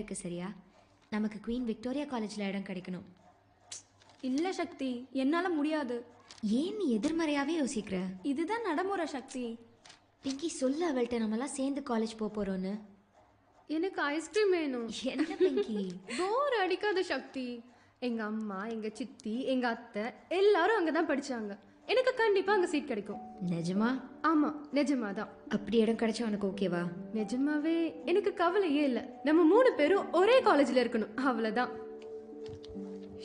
இருக்கு சரியா? நமக்கு குவீன் விக்டோரியா காலேஜில் இடம் கிடைக்கணும். இல்லை சக்தி, என்னால் முடியாது. ஏன் நீ எதிர்மறையாகவே யோசிக்கிற? இதுதான் நடைமுறை சக்தி. பிங்கி சொல்ல அவள்கிட்ட நம்மலாம் சேர்ந்து காலேஜ் போக போகிறோன்னு. எனக்கு ஐஸ்கிரீம் வேணும். என்ன பிங்கி? போர் அடிக்காத சக்தி. எங்கள் அம்மா, எங்கள் சித்தி, எங்கள் அத்தை எல்லாரும் அங்கே தான் படித்தாங்க. எனக்கு கண்டிப்பாக அங்கே சீட் கிடைக்கும். நிஜமா? ஆமாம், நிஜமா தான். அப்படி இடம் கிடைச்சா உனக்கு ஓகேவா? நிஜமாவே எனக்கு கவலையே இல்லை. நம்ம 3 பேரும் ஒரே காலேஜில் இருக்கணும், அவ்வளோதான்.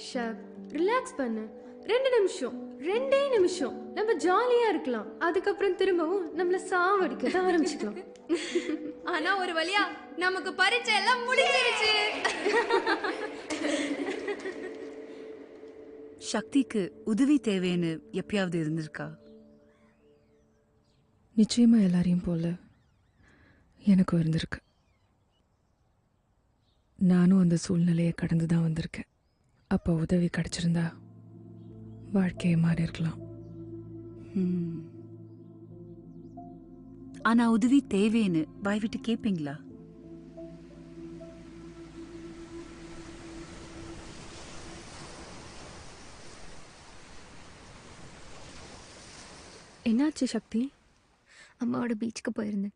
ஷக், ரிலாக்ஸ் பண்ணு. 2 நிமிஷம், 2 நிமிஷம் நம்ம ஜாலியாக இருக்கலாம். அதுக்கப்புறம் திரும்பவும் நம்மளை சாவடிக்க தான் ஆரம்பிச்சுக்கலாம். ஆனா ஒரு வழியா நமக்கு பரீட்சை எல்லாம் முடிஞ்சிருச்சு. சக்திக்கு உதவி தேவைன்னு எப்பயாவது இருந்திருக்கா? நிச்சயமா எல்லாரையும் போல எனக்கும் இருந்திருக்கு. நானும் அந்த சூழ்நிலையை கடந்து தான் வந்திருக்கேன். அப்போ உதவி கிடைச்சிருந்தா வாழ்க்கையை மாறி இருக்கலாம். ஆனா உதவி தேவைன்னு வாய் விட்டு கேட்பீங்களா? என்னாச்சு சக்தி? அம்மாவோட பீச்சுக்கு போயிருந்தேன்.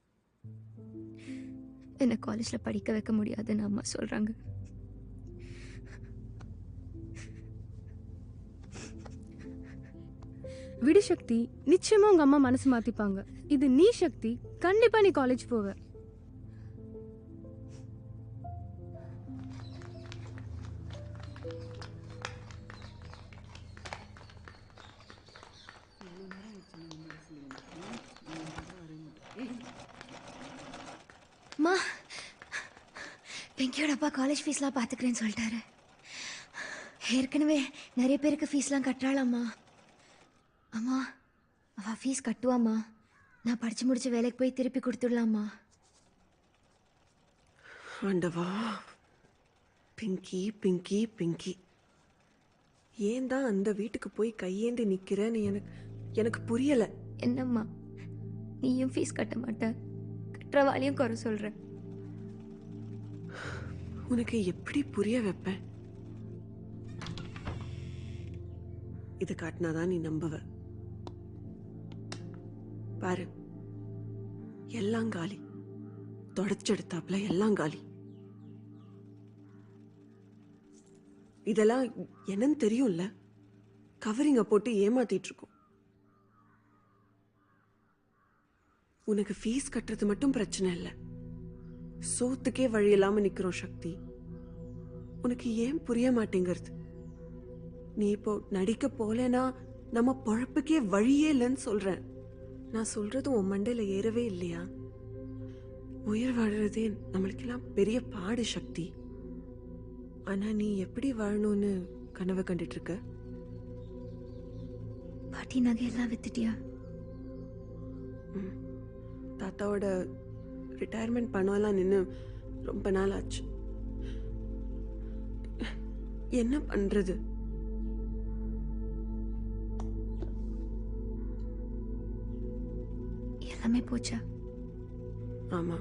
என்னை காலேஜில் படிக்க வைக்க முடியாதுன்னு அம்மா சொல்கிறாங்க. விடு சக்தி, நிச்சயமா உங்க அம்மா மனசு மாத்திப்பாங்க. இது நீ சக்தி, கண்டிப்பா நீ காலேஜ் போவ. அம்மா, பிங்கியோட அப்பா காலேஜ் ஃபீஸ்லாம் பார்த்துக்கிறேன்னு சொல்லிட்டாரு. ஏற்கனவே நிறைய பேருக்கு ஃபீஸ்லாம் கட்டுறாளம்மா. அம்மா, அவள் ஃபீஸ் கட்டுவாம்மா. நான் படித்து முடிச்ச வேலைக்கு போய் திருப்பி கொடுத்துடலாம்மா. ஆண்டவா, பிங்கி பிங்கி பிங்கி, ஏன் தான் அந்த வீட்டுக்கு போய் கையேந்தி நிற்கிறேன்னு எனக்கு புரியலை. என்னம்மா, நீயும் ஃபீஸ் கட்ட மாட்ட, கட்டுறவாளையும் குறை சொல்கிற. உனக்கு எப்படி புரிய வைப்பேன்? இது காட்டினாதான் நீ நம்புவ. பாரு, எல்லாம் காலி. தொடச்செடுத்தாப்புல எல்லாம் காலி. இதெல்லாம் என்னன்னு தெரியும்ல, கவரிங்க போட்டு ஏமாத்திட்டு இருக்கோம். உனக்கு ஃபீஸ் கட்டுறது மட்டும் பிரச்சனை இல்லை, சோத்துக்கே வழி இல்லாம நிக்கிறோம் சக்தி. உனக்கு ஏன் புரிய மாட்டேங்கிறது? நீ இப்போ நடிக்க போலேனா நம்ம பொழப்புக்கே வழியே இல்லைன்னு சொல்றேன். நான் சொல்றது உன் மண்டையில ஏறவே இல்லையா? உயிர் வாழறதே நம்மளுக்கெல்லாம் பெரிய பாடு சக்தி. ஆனா நீ எப்படி வாழணும்னு கனவு கண்டுட்டு இருக்க? பாட்டி நகையெல்லாம் வித்துட்டியா? தாத்தாவோட ரிட்டையர்மெண்ட் பணம்லாம் நின்று ரொம்ப நாள் ஆச்சு. என்ன பண்றது? எல்லாமே போச்சா? ஆமா,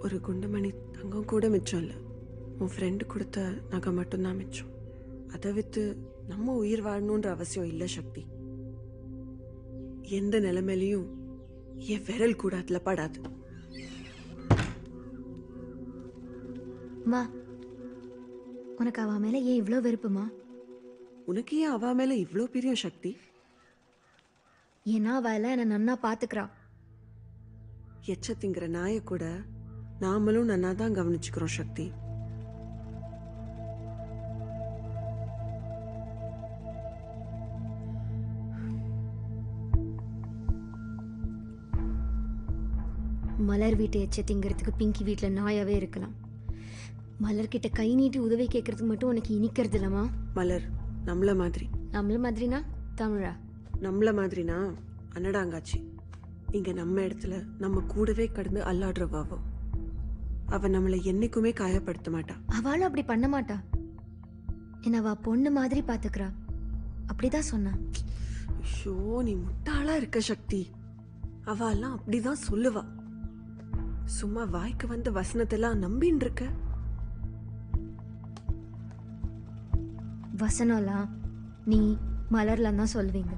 ஒரு குண்டுமணி தங்கம் கூட மிச்சம் இல்லை. உன் ஃப்ரெண்டு கொடுத்த நகை மட்டும்தான் மிச்சம். அதை வித்து நம்ம உயிர் வாழணுன்ற அவசியம் இல்லை சக்தி. எந்த நிலைமையிலையும் என் விரல் கூட அதுல படாது. அம்மா, உனக்கு அவ மேல ஏன் இவ்வளோ வெறுப்புமா? உனக்கு ஏன் அவ மேல இவ்வளோ பெரிய சக்தி? ஏன்னா அவ எல்லாம் என்னை நன்னா பாத்துக்கிறா. எச்ச திங்கிற நாய கூட நாமளும் நன்னா தான் கவனிச்சுக்கிறோம் சக்தி. மலர் வீட்டை எச்ச திங்கிறதுக்கு பிங்கி வீட்டில் நாயாவே இருக்கலாம். மலர்கிட்ட கை நீட்டி உதவி கேட்கறதுக்கு மட்டும் உனக்கு இனிக்கிறது இல்லம்மா. மலர் நம்மள மாதிரி. நம்மள மாதிரினா தமிழா? நம்மள மாதிரினா அன்னடாங்காச்சி. இங்க நம்ம இடத்துல நம்ம கூடவே கடந்து அல்லாடுறவாவோ. அவ நம்மளை என்னைக்குமே காயப்படுத்த மாட்டா. அவளும் அப்படி பண்ண மாட்டா. என்ன அவ பொண்ணு மாதிரி பாத்துக்கிறா. அப்படிதான் சொன்னா. ஐயோ, நீ முட்டாளா இருக்க சக்தி. அவ எல்லாம் அப்படிதான் சொல்லுவா. சும்மா வாய்க்கு வந்த வசனத்தெல்லாம் நம்பின்னு இருக்க. வசனம்லாம் நீ மலர்லாம் தான் சொல்வீங்க.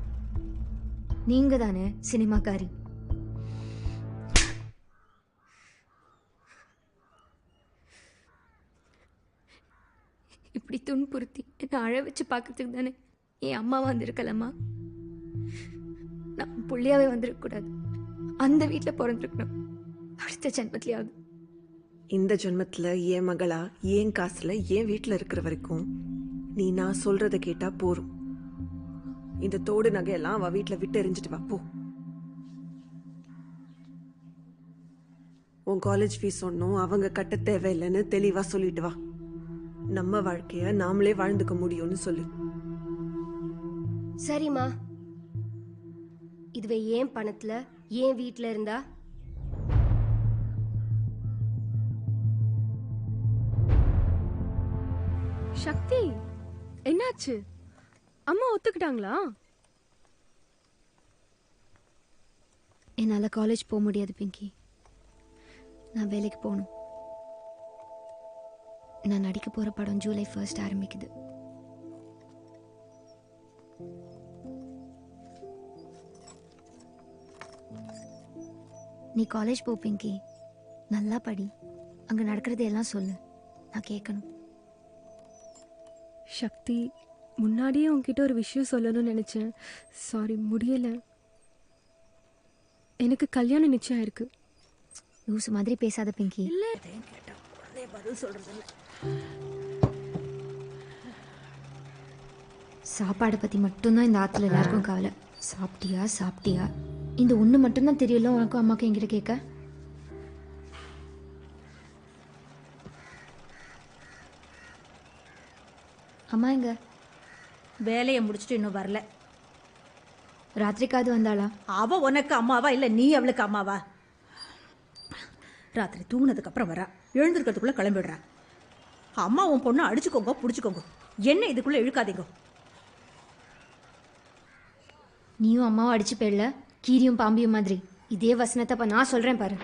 நீங்க தானே சினிமாக்காரி. இப்படி துன்புறுத்தி என்னை அழ வச்சு பார்க்கறதுக்கு தானே என் அம்மா வந்திருக்கலம்மா. நான் புள்ளியாவே வந்திருக்கக்கூடாது. அந்த வீட்டில் பிறந்திருக்கணும். அடுத்த ஜென்மத்திலேயாவது. இந்த ஜென்மத்துல என் மகளா என் காசுல என் வீட்டுல இருக்கிற வரைக்கும் நீ நான் சொல்றத கேட்டா போரும். இந்த தோடு நகையெல்லாம் அவ வீட்டுல விட்டு எறிஞ்சிட்டு வா போ. உன் காலேஜ் ஃபீஸ் ஒன்றும் அவங்க கட்ட தேவையில்லைன்னு தெளிவா சொல்லிட்டு வா. நம்ம வாழ்க்கைய நாமளே வாழ்ந்துக்க முடியும்னு சொல்லு. சரிம்மா, இதுவே ஏன் பணத்துல ஏன் வீட்டில் இருந்தா சக்தி, என்னாச்சு? அம்மா ஒத்துக்கிட்டாங்களா? என்னால் காலேஜ் போக முடியாது பிங்கி. நான் வேலைக்கு போகணும். நான் நடிக்க போகிற படம் ஜூலை 1 ஆரம்பிக்குது. நீ காலேஜ் போ பிங்கி. நல்லா படி. அங்கே நடக்கிறது எல்லாம் சொல்லு. நான் கேட்கணும். சக்தி, முன்னாடியே உன்கிட்ட ஒரு விஷயம் சொல்லணும்னு நினைச்சேன். சாரி, முடியல. எனக்கு கல்யாணம் நிச்சயம் இருக்கு. லூசு மாதிரி பேசாத பிங்கி. சாப்பாடை பற்றி மட்டும்தான் இந்த ஆற்றுல எல்லாருக்கும் கவலை. சாப்பிட்டியா சாப்பிட்டியா, இந்த ஒன்று மட்டும்தான் தெரியல உனக்கும் அம்மாக்கும் என்கிட்ட கேட்க. அம்மா எங்க? வேலையை முடிச்சுட்டு இன்னும் வரல. ராத்திரிக்காவது வந்தாளா? அவ உனக்கு அம்மாவா இல்லை நீ அவளுக்கு அம்மாவா? ராத்திரி தூங்கினதுக்கு அப்புறம் வரா, எழுந்திருக்கிறதுக்குள்ள கிளம்பிடுறா. அம்மா உன் பொண்ணை அடிச்சுக்கோங்க பிடிச்சிக்கோங்க, என்ன இதுக்குள்ள இழுக்காதீங்க. நீயும் அம்மாவும் அடிச்சு போயிடல, கீரியும் பாம்பியும் மாதிரி. இதே வசனத்தை இப்போ நான் சொல்கிறேன் பாரு.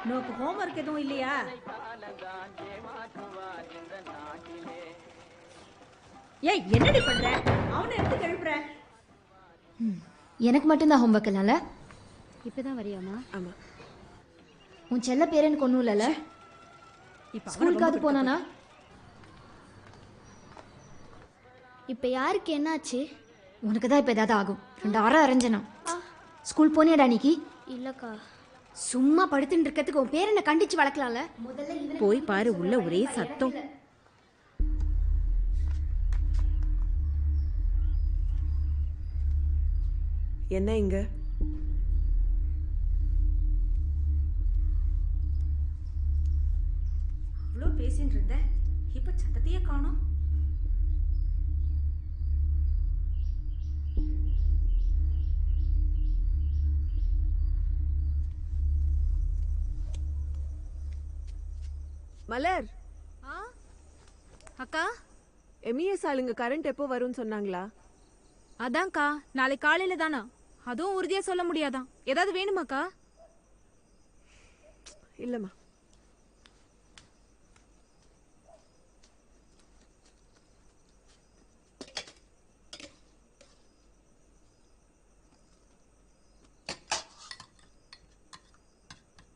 நோக்கு ஹோம்ஒர்க் எதுவும் இல்லையா? ஏய், என்னடி பண்ற? அவனை எடுத்து எழுப்புற. எனக்கு மட்டும்தான் ஹோம்ஒர்க் இல்லைல்ல? இப்பதான் வரியாமா? ஆமா. உன் செல்ல பேர் எனக்கு ஒன்றும் இல்லைல்ல? இப்ப ஸ்கூலுக்காவது போனானா? இப்ப யாருக்கு என்னாச்சு? உனக்கு தான் இப்போ ஏதாவது ஆகும். 2 அரை அரைஞ்சனா. ஸ்கூல் போனியாடா அன்னைக்கு? இல்லக்கா. சும்மா படுத்துட்டு இருக்கிறதுக்கு உன் பேர் என்ன கண்டிச்சு வளர்க்கலாம்ல. முதல்ல போய் பாரு, உள்ள ஒரே சத்தம். என்ன இங்க? இவ்வளோ பேசின்னு இருந்த, இப்ப சத்தத்தையே காணோம். மலர், அக்கா, எம்இஎஸ் ஆளுங்க கரண்ட் எப்போ வரும்னு சொன்னாங்களா? அதான்க்கா, நாளை காலையில தானா? அதுவும் உறுதியா சொல்ல முடியாதான். ஏதாவது வேணுமாக்கா? இல்லம்மா.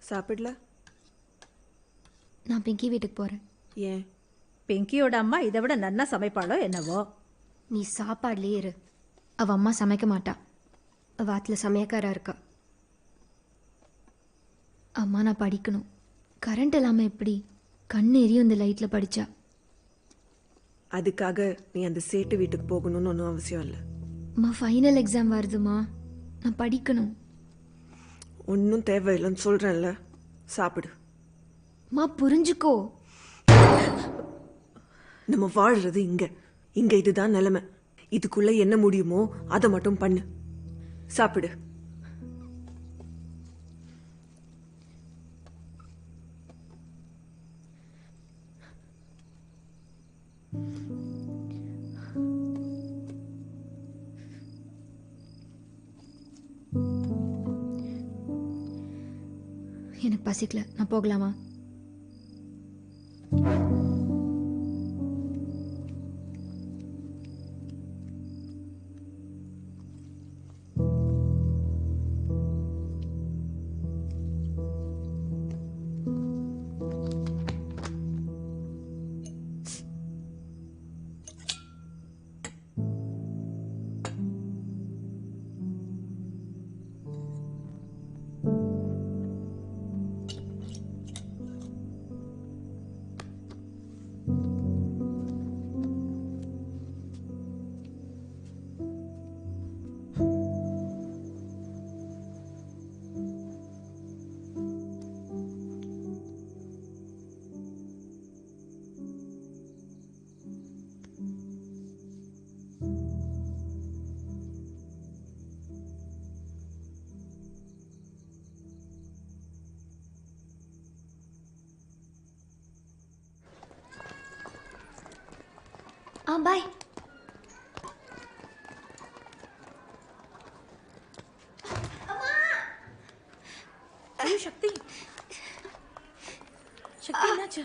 சாப்பிடல? நான் பிங்கி வீட்டுக்கு போகிறேன். ஏன்? பிங்கியோட அம்மா இதை விட நன்னா சமைப்பாளோ என்னவோ. நீ சாப்பாடுலேயே இரு. அவள் அம்மா சமைக்க மாட்டா. அவள் ஆற்றுல சமையக்காரா இருக்கா. அம்மா நான் படிக்கணும். கரண்ட் இல்லாமல் எப்படி? கண் எரியும் இந்த லைட்டில் படித்தா. அதுக்காக நீ அந்த சேட்டு வீட்டுக்கு போகணும்னு ஒன்றும் அவசியம் இல்லை. அம்மா ஃபைனல் எக்ஸாம் வருதுமா, நான் படிக்கணும். ஒன்றும் தேவையில்லைன்னு சொல்கிறேன்ல, சாப்பிடு. அம்மா புரிஞ்சுக்கோ. நம்ம வாழ்றது இங்க இங்க இதுதான் நிலைமை. இதுக்குள்ள என்ன முடியுமோ அதை மட்டும் பண்ணு. சாப்பிடு. எனக்கு பசிக்கல, நான் போகலாமா? பாய். ஐயோ சக்தி, சக்தி என்னாச்சு?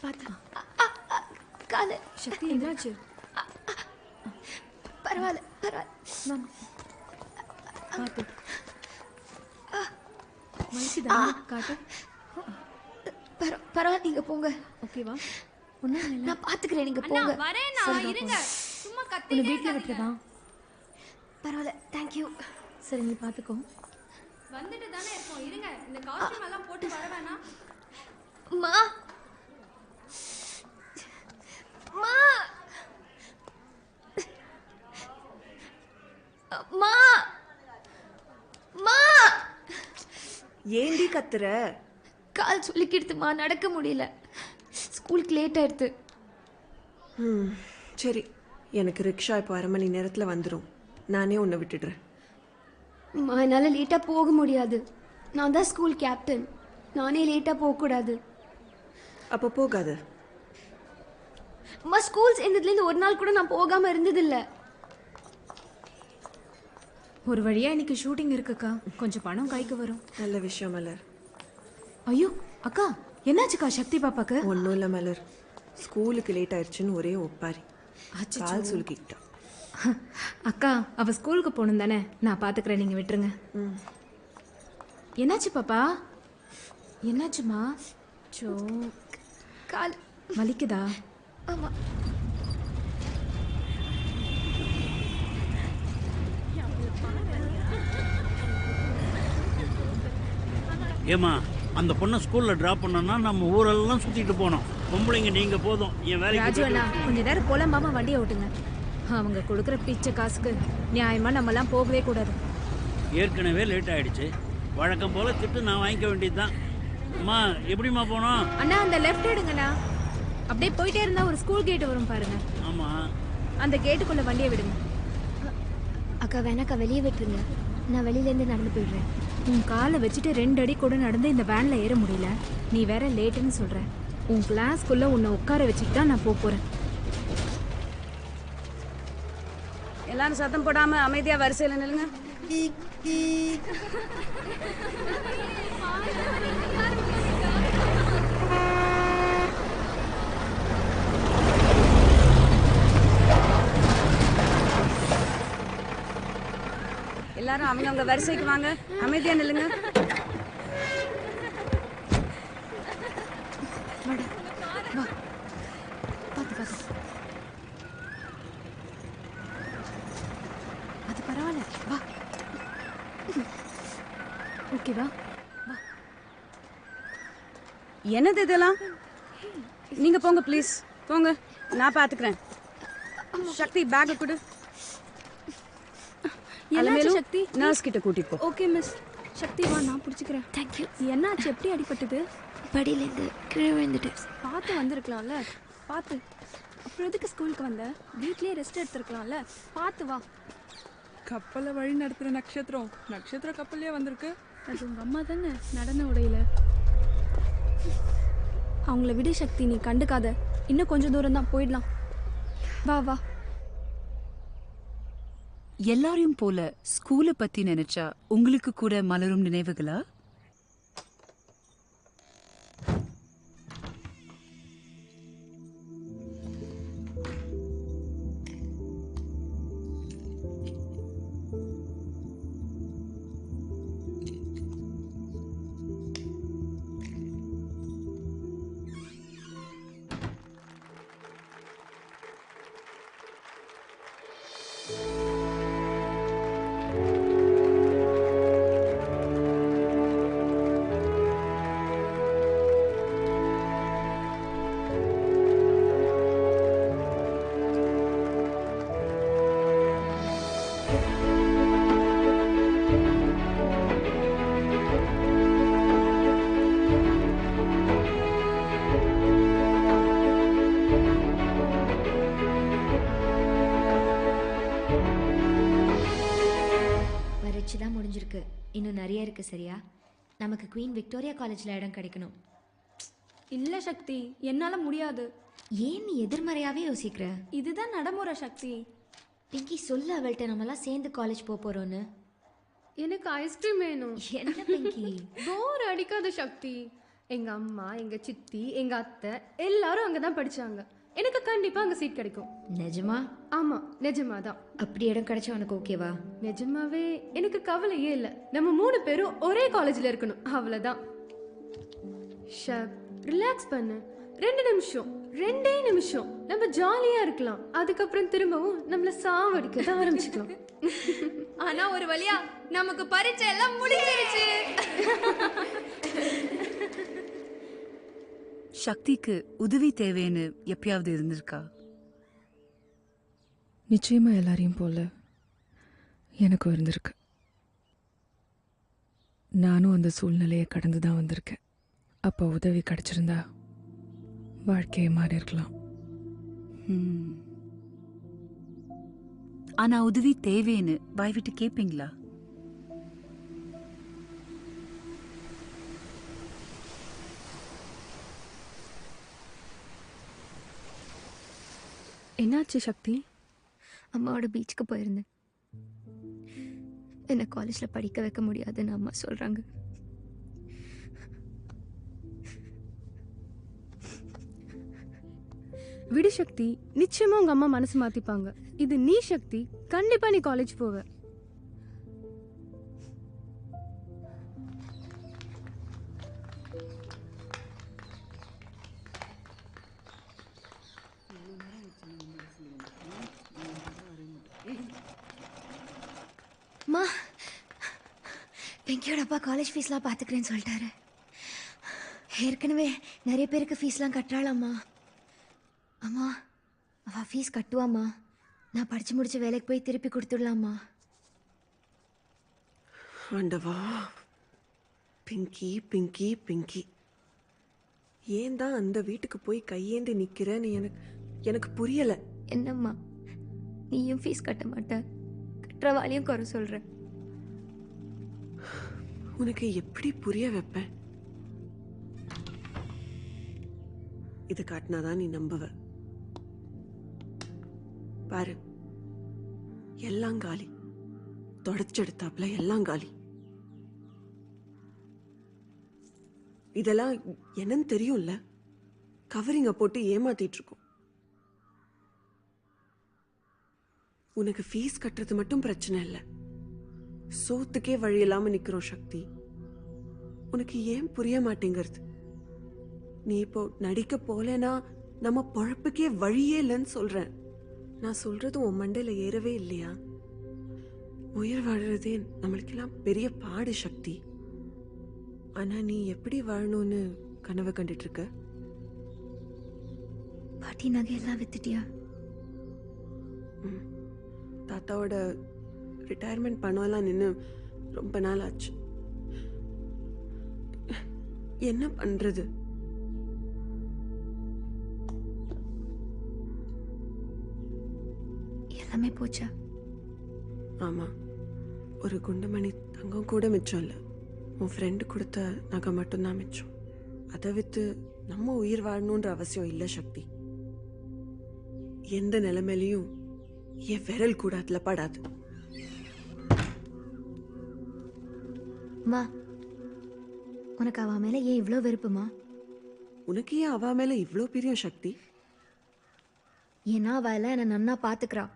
பார்த்தா காலு. சக்தி என்னாச்சு? பரவாயில்ல பரவாயில்ல. பார்த்து வலிக்குதா? காட்டு. பரவாயில்ல, நீங்க போங்க. ஓகேவா? ஒன்றும் இல்லை. நான் பாத்துக்கிறேன், நீங்க போங்க. உன்னை வீட்டில் விட்டுறதா? பரவாயில்ல, தேங்க்யூ. சரி, நீ பார்த்துக்கோ. வந்துட்டு தானே இருக்கோம், இருங்க. இந்த காஸ்டியூம் எல்லாம் போட்டு வர வேணாம். மா மா மா மா ஏண்டி கத்துற? கால் சொல்லிக்கிடுதுமா, நடக்க முடியல. ஸ்கூலுக்கு லேட் ஆயிடுது. சரி, எனக்கு ரிக்ஷா இப்போ 1/2 மணி நேரத்தில் வந்துடும். நானே உன்னை விட்டுடுறேன். என்னால் லேட்டாக போக முடியாது. நான் தான் ஸ்கூல் கேப்டன். நானே லேட்டாக போகக்கூடாது. அப்போ போகாது. அம்மா, ஸ்கூல் சேர்ந்ததுலேருந்து ஒரு நாள் கூட நான் போகாமல் இருந்ததில்லை. ஒரு வழியா இன்னைக்கு ஷூட்டிங் இருக்குக்கா. கொஞ்சம் பணம் கைக்கு வரும். நல்ல விஷயம் மலர். ஐயோ அக்கா, என்னாச்சுக்கா சக்தி பாப்பாக்கு? ஒன்றும் இல்லை மலர், ஸ்கூலுக்கு லேட் ஆயிடுச்சுன்னு ஒரே ஒப்பாரி. கால் சுலுக்கிட்டா. அக்கா, அவ ஸ்கூலுக்கு போகணும் தானே, நான் பார்த்துக்கிறேன், நீங்கள் விட்டுருங்க. என்னாச்சு பாப்பா? என்னாச்சுமா? சோ, கால் வலிக்குதா? ஆமாம். ஏமா, அந்த பொண்ணை ஸ்கூலில் ட்ராப் பண்ணோன்னா நம்ம ஊரெல்லாம் சுற்றிட்டு போனோம். பொம்பளைங்க நீங்கள் போதும். என் ராஜு வேலைக்கு அண்ணா, கொஞ்ச நேரம் போலாமாமா, வண்டியை ஓட்டுங்க. அவங்க கொடுக்குற பிச்சை காசுக்கு நியாயமா நம்மலாம் போகவே கூடாது. ஏற்கனவே லேட் ஆயிடுச்சு. வழக்கம் போல திட்டு நான் வாங்கிக்க வேண்டியது தான். அம்மா, எப்படிம்மா போனோம்? அண்ணா, அந்த லெஃப்ட் எடுங்கண்ணா. அப்படியே போயிட்டே இருந்தா ஒரு ஸ்கூல் கேட் வரும் பாருங்க. ஆமாம், அந்த கேட்டுக்குள்ள வண்டியை விடுங்க. அக்கா வேணாக்கா, வெளியே விட்டுருங்க. நான் வெளியிலேருந்து நடந்து போயிடுறேன். உன் காலை வச்சுட்டு 2 அடி கூட நடந்து இந்த வேன்ல ஏற முடியல. நீ வேற லேட்டுன்னு சொல்ற. உன் கிளாஸ்க்குள்ள உன்னை உட்கார வச்சுட்டு தான் நான் போறேன். எல்லாரும் சத்தம் போடாம அமைதியா வரிசையில நில்லுங்க. எல்லாரும் அவங்கவங்க வரிசைக்கு வாங்க, அமைதியா நில்லுங்க. அது பரவாயில்ல, வா. ஓகேவா? என்னது இதெல்லாம்? நீங்க போங்க ப்ளீஸ், போங்க, நான் பாத்துக்கிறேன். சக்தி, பேக் கொடு. என்னாச்சு சக்தி? நர்ஸ் கிட்ட கூட்டிட்டு போ. Okay miss. சக்தி வா, நான் பிடிச்சிக்கிறேன். தேங்க்யூ. என்னாச்சு? எப்படி அடிபட்டது? படியிலேருந்து கீழே விழுந்துட்டு. பார்த்து வந்திருக்கலாம்ல. பார்த்து. அப்புறம் எதுக்கு ஸ்கூலுக்கு வந்த? வீட்லயே ரெஸ்ட் எடுத்துருக்கலாம்ல. பார்த்து வா. கப்பலை வழி நடத்துகிற நட்சத்திரம் நட்சத்திர கப்பல்லே வந்திருக்கு. அது உங்க அம்மா தானே நடன உடையில. அவங்கள விடு சக்தி, நீ கண்டுக்காத. இன்னும் கொஞ்சம் தூரம் தான், போயிடலாம். வா வா. எல்லாரையும் போல ஸ்கூலை பத்தி நினைச்சா உங்களுக்கு கூட மலரும் நினைவுகளா? இருக்கு சரியா? நமக்கு குவீன் விக்டோரியா காலேஜில் இடம் கிடைக்கணும். இல்லை சக்தி, என்னால் முடியாது. ஏன் நீ எதிர்மறையாகவே யோசிக்கிற? இதுதான் நடைமுறை சக்தி. பிங்கி சொல்லு அவள்கிட்ட நம்மலாம் சேர்ந்து காலேஜ் போக போகிறோன்னு. எனக்கு ஐஸ்கிரீம் வேணும். என்ன பிங்கி? போர் அடிக்காத சக்தி. எங்க அம்மா, எங்க சித்தி, எங்க அத்தை எல்லாரும் அங்கே தான் படிச்சாங்க. எனக்கு கண்டிப்பா அங்கே சீட் கிடைக்கும். நிஜமா? ஆமா, நிஜமா தான். அப்படி இடம் கிடைச்சா உனக்கு ஓகேவா? நிஜமாவே எனக்கு கவலையே இல்லை. நம்ம 3 பேரும் ஒரே காலேஜில் இருக்கணும், அவ்வளோதான். ஷப், ரிலாக்ஸ் பண்ணு. 2 நிமிஷம், 2 நிமிஷம் நம்ம ஜாலியா இருக்கலாம். அதுக்கப்புறம் திரும்பவும் நம்மள சாவடிக்க தான் ஆரம்பிச்சுக்கலாம். ஆனா ஒரு வழியா நமக்கு பரீட்சை எல்லாம் முடிஞ்சிருச்சு. சக்திக்கு உதவி தேவைன்னு எப்பயாவது இருந்திருக்கா? நிச்சயமா எல்லாரையும் போல எனக்கும் இருந்திருக்கு. நானும் அந்த சூழ்நிலையை கடந்து தான் வந்திருக்கேன். அப்போ உதவி கிடைச்சிருந்தா வாழ்க்கையை மாறி இருக்கலாம். ஆனா உதவி தேவைன்னு வாய் விட்டு கேட்பீங்களா? என்னாச்சு சக்தி? அம்மாவோட பீச்சுக்கு போயிருந்தேன். என்னை காலேஜில் படிக்க வைக்க முடியாதுன்னு அம்மா சொல்கிறாங்க. விடு சக்தி, நிச்சயமா உங்க அம்மா மனசு மாத்திப்பாங்க. இது நீ சக்தி, கண்டிப்பா நீ காலேஜ் போவ. அம்மா, பிங்கியோட அப்பா காலேஜ் ஃபீஸ்லாம் பார்த்துக்கிறேன்னு சொல்லிட்டாரு. ஏற்கனவே நிறைய பேருக்கு ஃபீஸ்லாம் கட்டுறாளாம்மா. அம்மா, அவள் ஃபீஸ் கட்டுவாம்மா. நான் படித்து முடிச்சு வேலைக்கு போய் திருப்பி கொடுத்துடலாம்மா. ஆண்டவா, பிங்கி பிங்கி பிங்கி, ஏன் தான் அந்த வீட்டுக்கு போய் கையேந்தி நிற்கிறேன்னு எனக்கு புரியலை. என்னம்மா, நீயும் ஃபீஸ் கட்ட மாட்ட, கட்டுறவாளையும் குறை சொல்கிற. உனக்கு எப்படி புரிய வைப்பேன்? இது காட்டினாதான் நீ நம்புவ. பாரு, எல்லாம் காலி. தொடச்செடுத்தாப்புல எல்லாம் காலி. இதெல்லாம் என்னன்னு தெரியும்ல, கவரிங்க போட்டு ஏமாத்திட்டு இருக்கோம். உனக்கு ஃபீஸ் கட்டுறது மட்டும் பிரச்சனை இல்லை, சோத்துக்கே வழி இல்லாம நிக்கிறோம் சக்தி. உனக்கு ஏன் புரிய மாட்டேங்கிறது? நீ இப்போ நடிக்க போலனா நம்ம பொழப்புக்கே வழியே இல்லைன்னு சொல்றேன். நான் சொல்றது உன் மண்டையில ஏறவே இல்லையா? உயிர் வாழறதே நம்மளுக்கெல்லாம் பெரிய பாடு சக்தி. ஆனா நீ எப்படி வாழணும்னு கனவு கண்டுட்டு இருக்க? பாட்டி நகையெல்லாம் வித்துட்டியா? தாத்தாவோட ரிட்டையர்மெண்ட் பணம்லாம் நின்று ரொம்ப நாள் ஆச்சு. என்ன பண்றது? எல்லாமே போச்சா? ஆமா, ஒரு குண்டுமணி தங்கம் கூட மிச்சம் இல்லை. உன் ஃப்ரெண்டு கொடுத்த நகை மட்டும்தான் மிச்சம். அதை வித்து நம்ம உயிர் வாழணுன்ற அவசியம் இல்லை சக்தி. எந்த நிலைமையிலையும் என் விரல் கூட அதுல படாது. மா, உனக்கு அவ மேல ஏன் இவ்வளோ வெறுப்புமா? உனக்கு ஏன் அவ மேல இவ்வளோ பிரியம் சக்தி? ஏன்னா அவ எல்லாம் என்னை நன்னா பாத்துக்கிறா.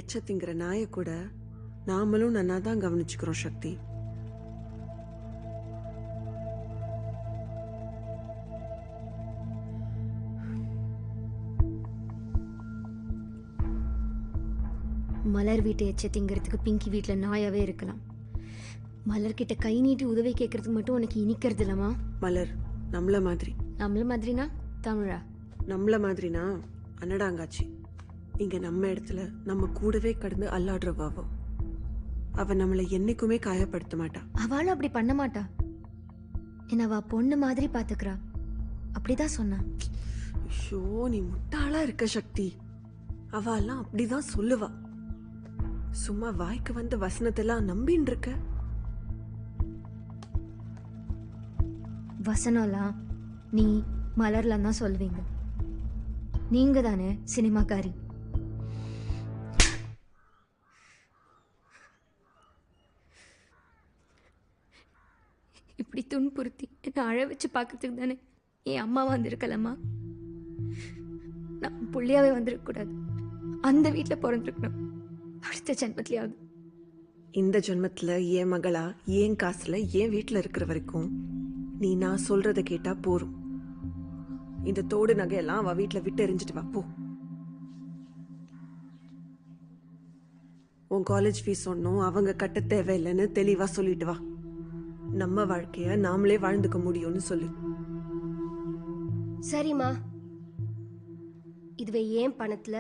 எச்ச திங்கிற நாயை கூட நாமளும் நன்னா தான் கவனிச்சுக்கிறோம் சக்தி. மலர் வீட்டை எச்ச திங்கிறதுக்கு பிங்கி வீட்டில் நாயாவே இருக்கலாம். மலர்கிட்ட கை நீட்டி உதவி கேட்கறதுக்கு மட்டும் உனக்கு இனிக்கிறது இல்லம்மா. மலர் நம்மள மாதிரி. நம்மள மாதிரினா தமிழா? நம்மள மாதிரினா அன்னடாங்காச்சி. இங்க நம்ம இடத்துல நம்ம கூடவே கடந்து அல்லாடுறவாவோ. அவ நம்மளை என்னைக்குமே காயப்படுத்த மாட்டா. அவளும் அப்படி பண்ண மாட்டா. என்ன அவ பொண்ணு மாதிரி பாத்துக்கிறா. அப்படிதான் சொன்னா. ஐயோ, நீ முட்டாளா இருக்க சக்தி. அவ எல்லாம் அப்படிதான் சொல்லுவா. சும்மா வாய்க்கு வந்த வசனத்தெல்லாம் நம்பின்னு இருக்க. வசனம்லாம் நீ மலர்லாம் தான் சொல்வீங்க. நீங்க தானே சினிமாக்காரி. இப்படி துன்புறுத்தி என்னை அழ வச்சு பார்க்கறதுக்கு தானே என் அம்மாவா வந்திருக்கலம்மா. நான் புள்ளியாவே வந்திருக்கக்கூடாது. அந்த வீட்டில் பிறந்திருக்கணும். அடுத்த ஜென்மத்திலேயாவது. இந்த ஜென்மத்தில் என் மகளா என் காசில் என் வீட்டில் இருக்கிற வரைக்கும் நீ நான் சொல்கிறத கேட்டால் போரும். இந்த தோடு நகையெல்லாம் அவள் வீட்டில் விட்டு எறிஞ்சிட்டு வா போ. உன் காலேஜ் ஃபீஸ் ஒன்றும் அவங்க கட்ட தேவையில்லைன்னு தெளிவாக சொல்லிட்டு வா. நம்ம வாழ்க்கைய நாமளே வாழ்ந்துக்க முடியும்னு சொல்லு. சரிம்மா, இதுவே ஏன் பணத்துல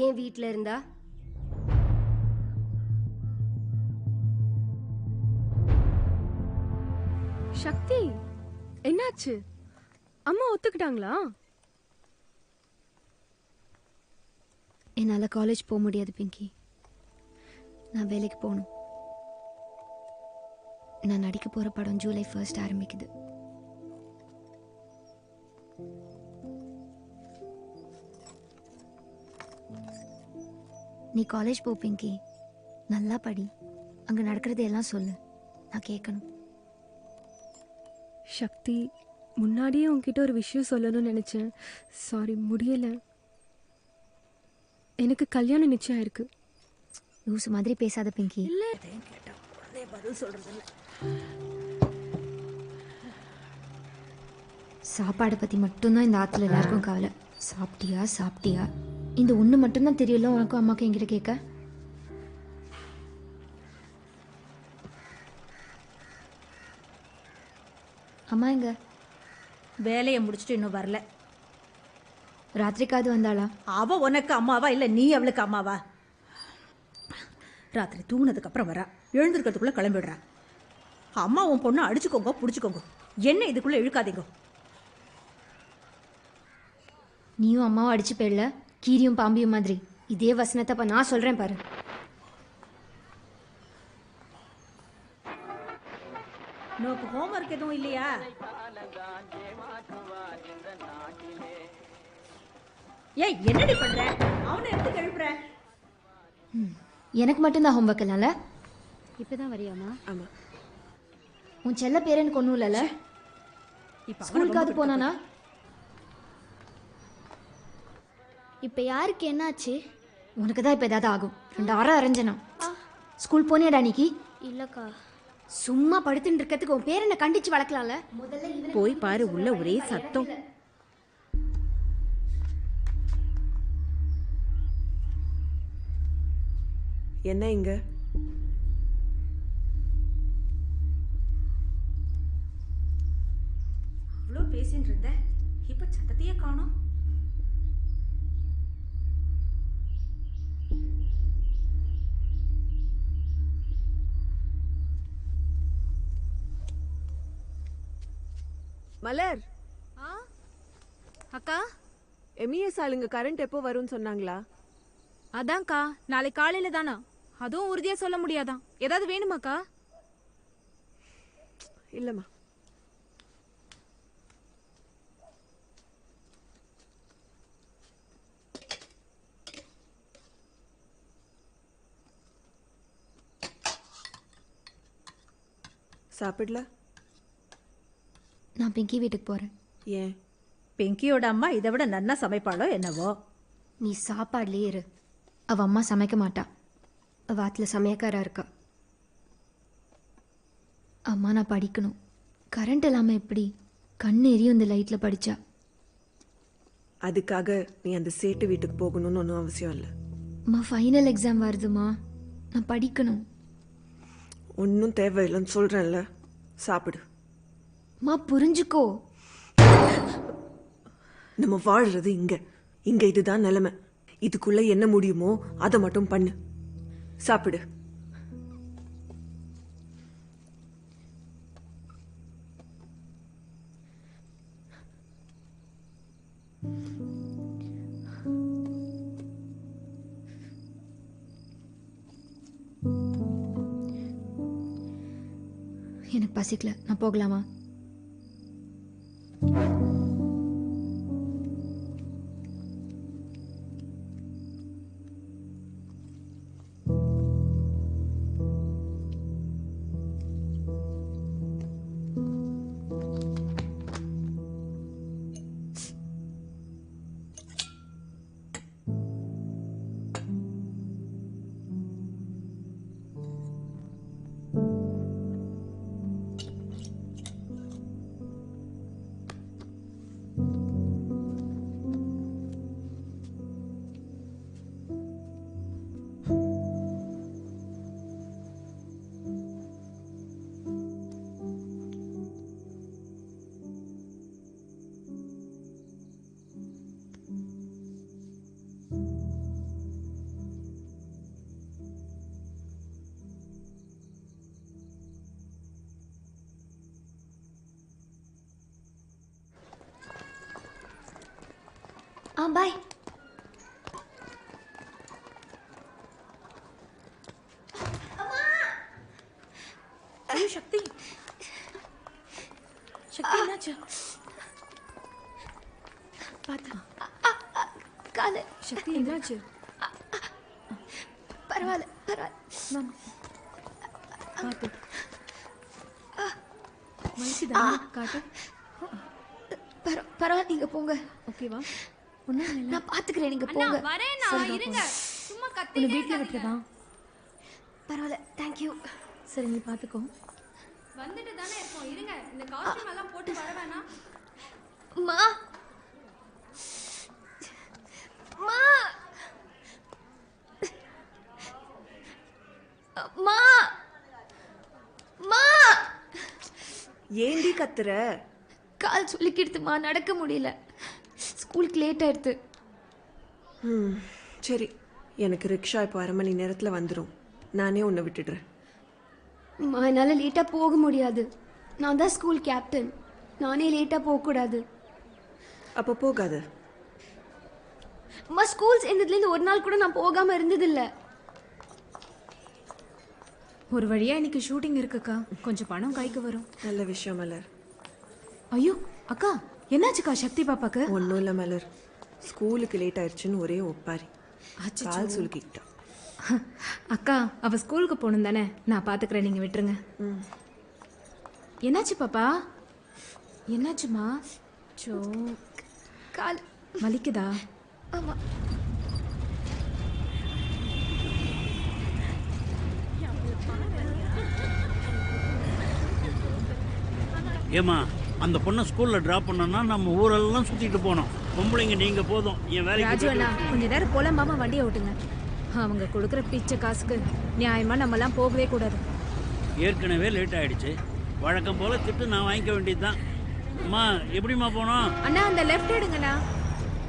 ஏன் வீட்டில் இருந்தா? சக்தி, என்னாச்சு? அம்மா ஒத்துக்கிட்டாங்களா? என்னால் காலேஜ் போக முடியாது பிங்கி. நான் வேலைக்கு போகணும். நான் நடிக்க போகிற படம் ஜூலை 1 ஆரம்பிக்குது. நீ காலேஜ் போ பிங்கி. நல்லா படி. அங்கே நடக்கிறது எல்லாம் சொல்லு, நான் கேட்கணும். சக்தி, முன்னாடியே உன்கிட்ட ஒரு விஷயம் சொல்லணும்னு நினைச்சேன். சாரி, முடியல. எனக்கு கல்யாணம் நிச்சயம் இருக்கு. லூசு மாதிரி பேசாத பிங்கி. இல்லை, பதில் சொல்றது. சாப்பாடை பற்றி மட்டும்தான் இந்த ஆற்றுல எல்லாருக்கும் கவலை. சாப்பிட்டியா சாப்பிட்டியா, இந்த ஒன்று மட்டும்தான் தெரியல உனக்கும் அம்மாவுக்கும் என்கிட்ட கேட்க. அம்மா எங்க? வேலையை முடிச்சுட்டு இன்னும் வரல. ராத்திரிக்காவது வந்தாளா? அவ உனக்கு அம்மாவா இல்லை நீ அவளுக்கு அம்மாவா? ராத்திரி தூங்கினதுக்கு அப்புறம் வரா, எழுந்திருக்கிறதுக்குள்ள கிளம்பிடுறா. அம்மா உன் பொண்ணை அடிச்சுக்கோங்க பிடிச்சிக்கோங்க, என்ன இதுக்குள்ள இழுக்காதீங்க. நீயும் அம்மாவும் அடிச்சு போயிடல, கீரியும் பாம்பியும் மாதிரி. இதே வசனத்தை அப்ப நான் சொல்றேன் பாரு. நோக்கு ஹோம்ஒர்க் எதுவும் இல்லையா? ஏய், என்னடி பண்ற? அவனை எடுத்து எழுப்புற. எனக்கு மட்டும்தான் ஹோம்ஒர்க் இல்லைல்ல? இப்பதான் வரியாமா? ஆமா. உன் செல்ல பேர் எனக்கு ஒன்றும் இல்லைல்ல? ஸ்கூலுக்காவது போனானா? இப்ப யாருக்கு என்னாச்சு? உனக்கு தான் இப்போ ஏதாவது ஆகும். 2 வாரம் அரைஞ்சனா. ஸ்கூல் போனியாடா அன்னைக்கு? இல்லக்கா. சும்மா படுத்துட்டு இருக்கிறதுக்கு உன் பேர் என்ன கண்டிச்சு வளர்க்கலாம்ல. போய் பாரு, உள்ள ஒரே சத்தம். என்ன இங்க? அவ்வளோ பேசிட்டு இருந்த, இப்ப சத்தத்தையே காணோம். மலர், அக்கா, எம்இஎஸ் ஆளுங்க கரண்ட் எப்போ வரும்னு சொன்னாங்களா? அதான்க்கா, நாளை காலையில தானா? அதுவும் உறுதியா சொல்ல முடியாதான். ஏதாவது வேணுமாக்கா? இல்லம்மா. சாப்பிடல? நான் பிங்கி வீட்டுக்கு போறேன். ஏன்? பிங்கியோட அம்மா இதை விட நன்னா சமைப்பாளோ என்னவோ. நீ சாப்பாடுலயே இரு. அவ அம்மா சமைக்க மாட்டா. அவ ஆத்துல சமையக்காரா இருக்கா. அம்மா நான் படிக்கணும். கரண்ட் இல்லாம எப்படி? கண்ணு எரியும் இந்த லைட்ல படிச்சா. அதுக்காக நீ அந்த சேட்டு வீட்டுக்கு போகணும்னு ஒன்றும் அவசியம் இல்லை. அம்மா ஃபைனல் எக்ஸாம் வருதுமா, நான் படிக்கணும். ஒன்றும் தேவையில்லைன்னு சொல்கிறேன்ல, சாப்பிடு. மா புரிஞ்சுக்கோ. நம்ம வாழ்றது இங்க இதுதான் நிலைமை. இதுக்குள்ள என்ன முடியுமோ அதை மட்டும் பண்ணு. சாப்பிடு. எனக்கு பசிக்கல, நான் போகலாமா? பாய். சக்தி சக்தி என்னாச்சு? பாத்து காலு. சக்தி என்னாச்சு? பரவாயில்ல பரவாயில்ல. பார்த்து வலிக்குதா? காட்டு. பரவாயில்ல, நீங்க போங்க. ஓகேவா? ஒன்றும் இல்லை, நான் பாத்துக்கிறேன், நீங்க அண்ணா போங்க. வரேனா, இருங்க. சும்மா உன்னை கத்திட்டே வீட்டில் விட்டுறதா? பரவாயில்ல, தேங்க்யூ. சரி, நீ பார்த்துக்கோ. வந்துட்டு தானே இருக்கோம், இருங்க. இந்த காஸ்டியூம் எல்லாம் போட்டு வர வேணாம். மா மா மா மா ஏண்டி கத்துற? கால் சொல்லிக்கிடுதுமா, நடக்க முடியல. ஸ்கூலுக்கு லேட் ஆயிடுது. சரி, எனக்கு ரிக்ஷா இப்போ 1/2 மணி நேரத்தில் வந்துடும். நானே உன்னை விட்டுடுறேன். அம்மா, என்னால் லேட்டாக போக முடியாது. நான் தான் ஸ்கூல் கேப்டன். நானே லேட்டாக போகக்கூடாது. அப்போ போகாது. அம்மா, ஸ்கூல் சேர்ந்ததுலேருந்து ஒரு நாள் கூட நான் போகாமல் இருந்ததில்லை. ஒரு வழியா இன்னைக்கு ஷூட்டிங் இருக்குக்கா. கொஞ்சம் பணம் கைக்கு வரும். நல்ல விஷயம் மலர். ஐயோ அக்கா, என்னாச்சுக்கா சக்தி பாப்பாக்கு? ஒன்றும் இல்லை மலர், ஸ்கூலுக்கு லேட் ஆயிடுச்சுன்னு ஒரே ஒப்பாரி. கால் சுலுக்கிட்டா. அக்கா, அவ ஸ்கூலுக்கு போகணும் தானே, நான் பார்த்துக்கிறேன், நீங்கள் விட்டுருங்க. என்னாச்சு பாப்பா? என்னாச்சுமா? சோ, கால் வலிக்குதா? ஆமாம். ஏமா, அந்த பொண்ணை ஸ்கூல்ல டிராப் பண்ணனா நம்ம ஊரெல்லாம் சுத்திட்டு போனோம். பொம்பளைங்க நீங்க போதும். என் ராஜு வேலைக்கு அண்ணா, கொஞ்ச நேரம் போலாமாமா, வண்டியை ஓட்டுங்க. அவங்க கொடுக்குற பிச்சை காசுக்கு நியாயமா நம்மலாம் போகவே கூடாது. ஏற்கனவே லேட் ஆயிடுச்சு. வழக்கம் போல திட்டு நான் வாங்கிக்க வேண்டியதுதான். அம்மா, எப்படிம்மா போனோம்? அண்ணா, அந்த லெஃப்ட் எடுங்கண்ணா.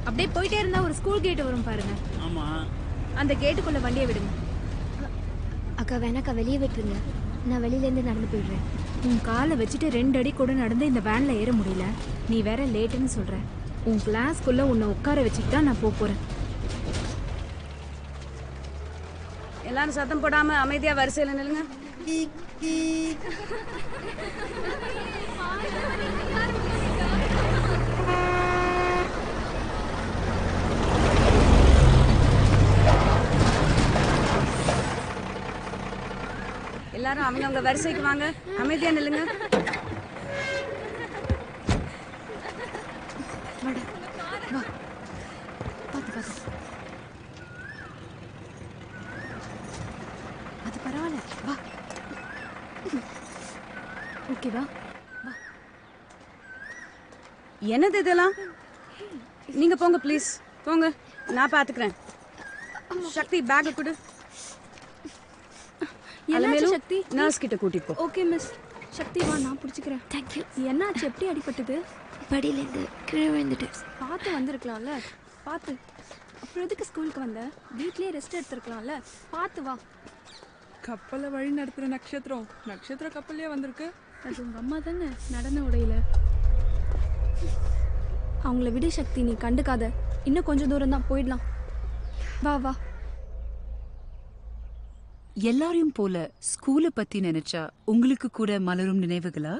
அப்படியே போயிட்டே இருந்தா ஒரு ஸ்கூல் கேட் வரும் பாருங்க. ஆமா, அந்த கேட்டுக்குள்ள வண்டியை விடுங்க. அக்கா வேணாக்கா, வெளியே விட்டுருங்க. நான் வெளியிலேருந்து நடந்து போயிடுறேன். உன் காலை வச்சுட்டு 2 அடி கூட நடந்து இந்த வேன்ல ஏற முடியல. நீ வேற லேட்டுன்னு சொல்ற. உன் கிளாஸ்க்குள்ள உன்னை உட்கார வச்சுட்டு தான் நான் போறேன். எல்லாரும் சத்தம் போடாம அமைதியா வரிசையில நில்லுங்க. எல்லாரும் அவங்க வரிசைக்கு வாங்க, அமைதியா நில்லுங்க. அது பரவாயில்ல, வா. ஓகேவா? வா. என்னது இதெல்லாம்? நீங்க போங்க ப்ளீஸ், போங்க, நான் பாத்துக்கிறேன். சக்தி பேக் கொடு. என்னாச்சு சக்தி? நர்ஸ் கிட்ட கூட்டிட்டு போ. Okay miss. சக்தி வா, நான் பிடிச்சிக்கிறேன். தேங்க்யூ. என்னாச்சு? எப்படி அடிபட்டது? படியிலேருந்து கீழே விழுந்துட்டு. பார்த்து வந்திருக்கலாம்ல. பார்த்து. அப்புறம் எதுக்கு ஸ்கூலுக்கு வந்த? வீட்லயே ரெஸ்ட் எடுத்துருக்கலாம்ல. பார்த்து வா. கப்பலை வழி நடத்துகிற நட்சத்திரம் நட்சத்திர கப்பல்லையே வந்திருக்கு. அது உங்கள் அம்மா தானே நடன உடையில. அவங்கள விடு சக்தி, நீ கண்டுக்காத. இன்னும் கொஞ்சம் தூரம் தான், போயிடலாம். வா வா. எல்லாரையும் போல ஸ்கூலை பத்தி நினைச்சா உங்களுக்கு கூட மலரும் நினைவுகளா?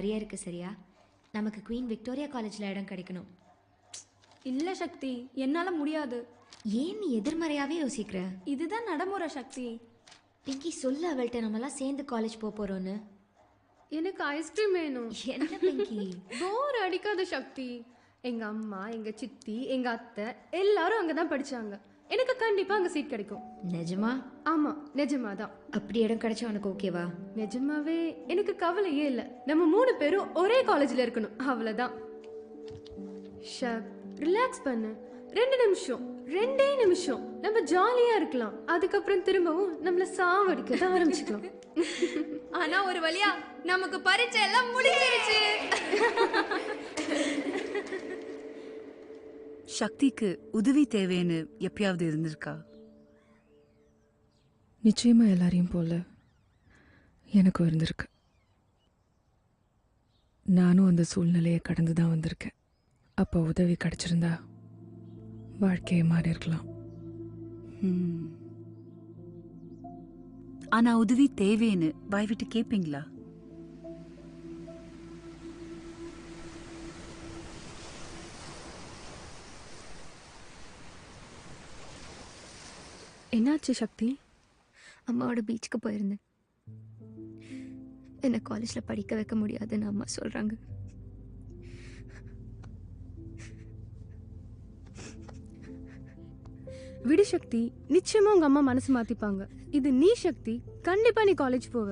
நிறைய இருக்கு சரியா? நமக்கு குவீன் விக்டோரியா காலேஜில் இடம் கிடைக்கணும். இல்ல சக்தி, என்னால முடியாது. ஏன் நீ எதிர்மறையாவே யோசிக்கிற? இதுதான் நடைமுறை சக்தி. பிங்கி சொல்லு அவள்கிட்ட நம்மலாம் சேர்ந்து காலேஜ் போறோன்னு. எனக்கு ஐஸ்கிரீம் வேணும். என்ன பிங்கி? போர் அடிக்காத சக்தி. எங்க அம்மா, எங்க சித்தி, எங்க அத்தை எல்லாரும் அங்கதான் படிச்சாங்க. எனக்கு கண்டிப்பா அங்க சீட் கிடைக்கும். நிஜமா? ஆமா, நிஜமாதான். அப்படி இடம் கிடைச்சா உனக்கு ஓகேவா? நிஜமாவே எனக்கு கவலையே இல்ல. நம்ம 3 பேரும் ஒரே காலேஜ்ல இருக்கணும், அவ்வளவுதான். ஷப், ரிலாக்ஸ் பண்ணு. 2 நிமிஷம், 2 நிமிஷம் நம்ம ஜாலியா இருக்கலாம். அதுக்கப்புறம் திரும்பவும் நம்மள சாவடிக்க தான் ஆரம்பிச்சுக்கலாம். ஆனா ஒரு வழியா நமக்கு பரீட்சை எல்லாம் முடிஞ்சிருச்சு. சக்திக்கு உதவி தேவைன்னு எப்பயாவது இருந்திருக்கா? நிச்சயமா எல்லாரையும் போல எனக்கும் இருந்திருக்கு. நானும் அந்த சூழ்நிலையை கடந்து தான் வந்திருக்கேன். அப்போ உதவி கிடைச்சிருந்தா வாழ்க்கையை மாறி இருக்கலாம். ஆனா உதவி தேவைன்னு வாய் விட்டு கேட்பீங்களா? என்னாச்சு சக்தி? அம்மாவோட பீச்சுக்கு போயிருந்தேன். என்னை காலேஜில் படிக்க வைக்க முடியாதுன்னு அம்மா சொல்கிறாங்க. விடு சக்தி, நிச்சயமா உங்க அம்மா மனசு மாத்திப்பாங்க. இது நீ சக்தி, கண்டிப்பா நீ காலேஜ் போவ.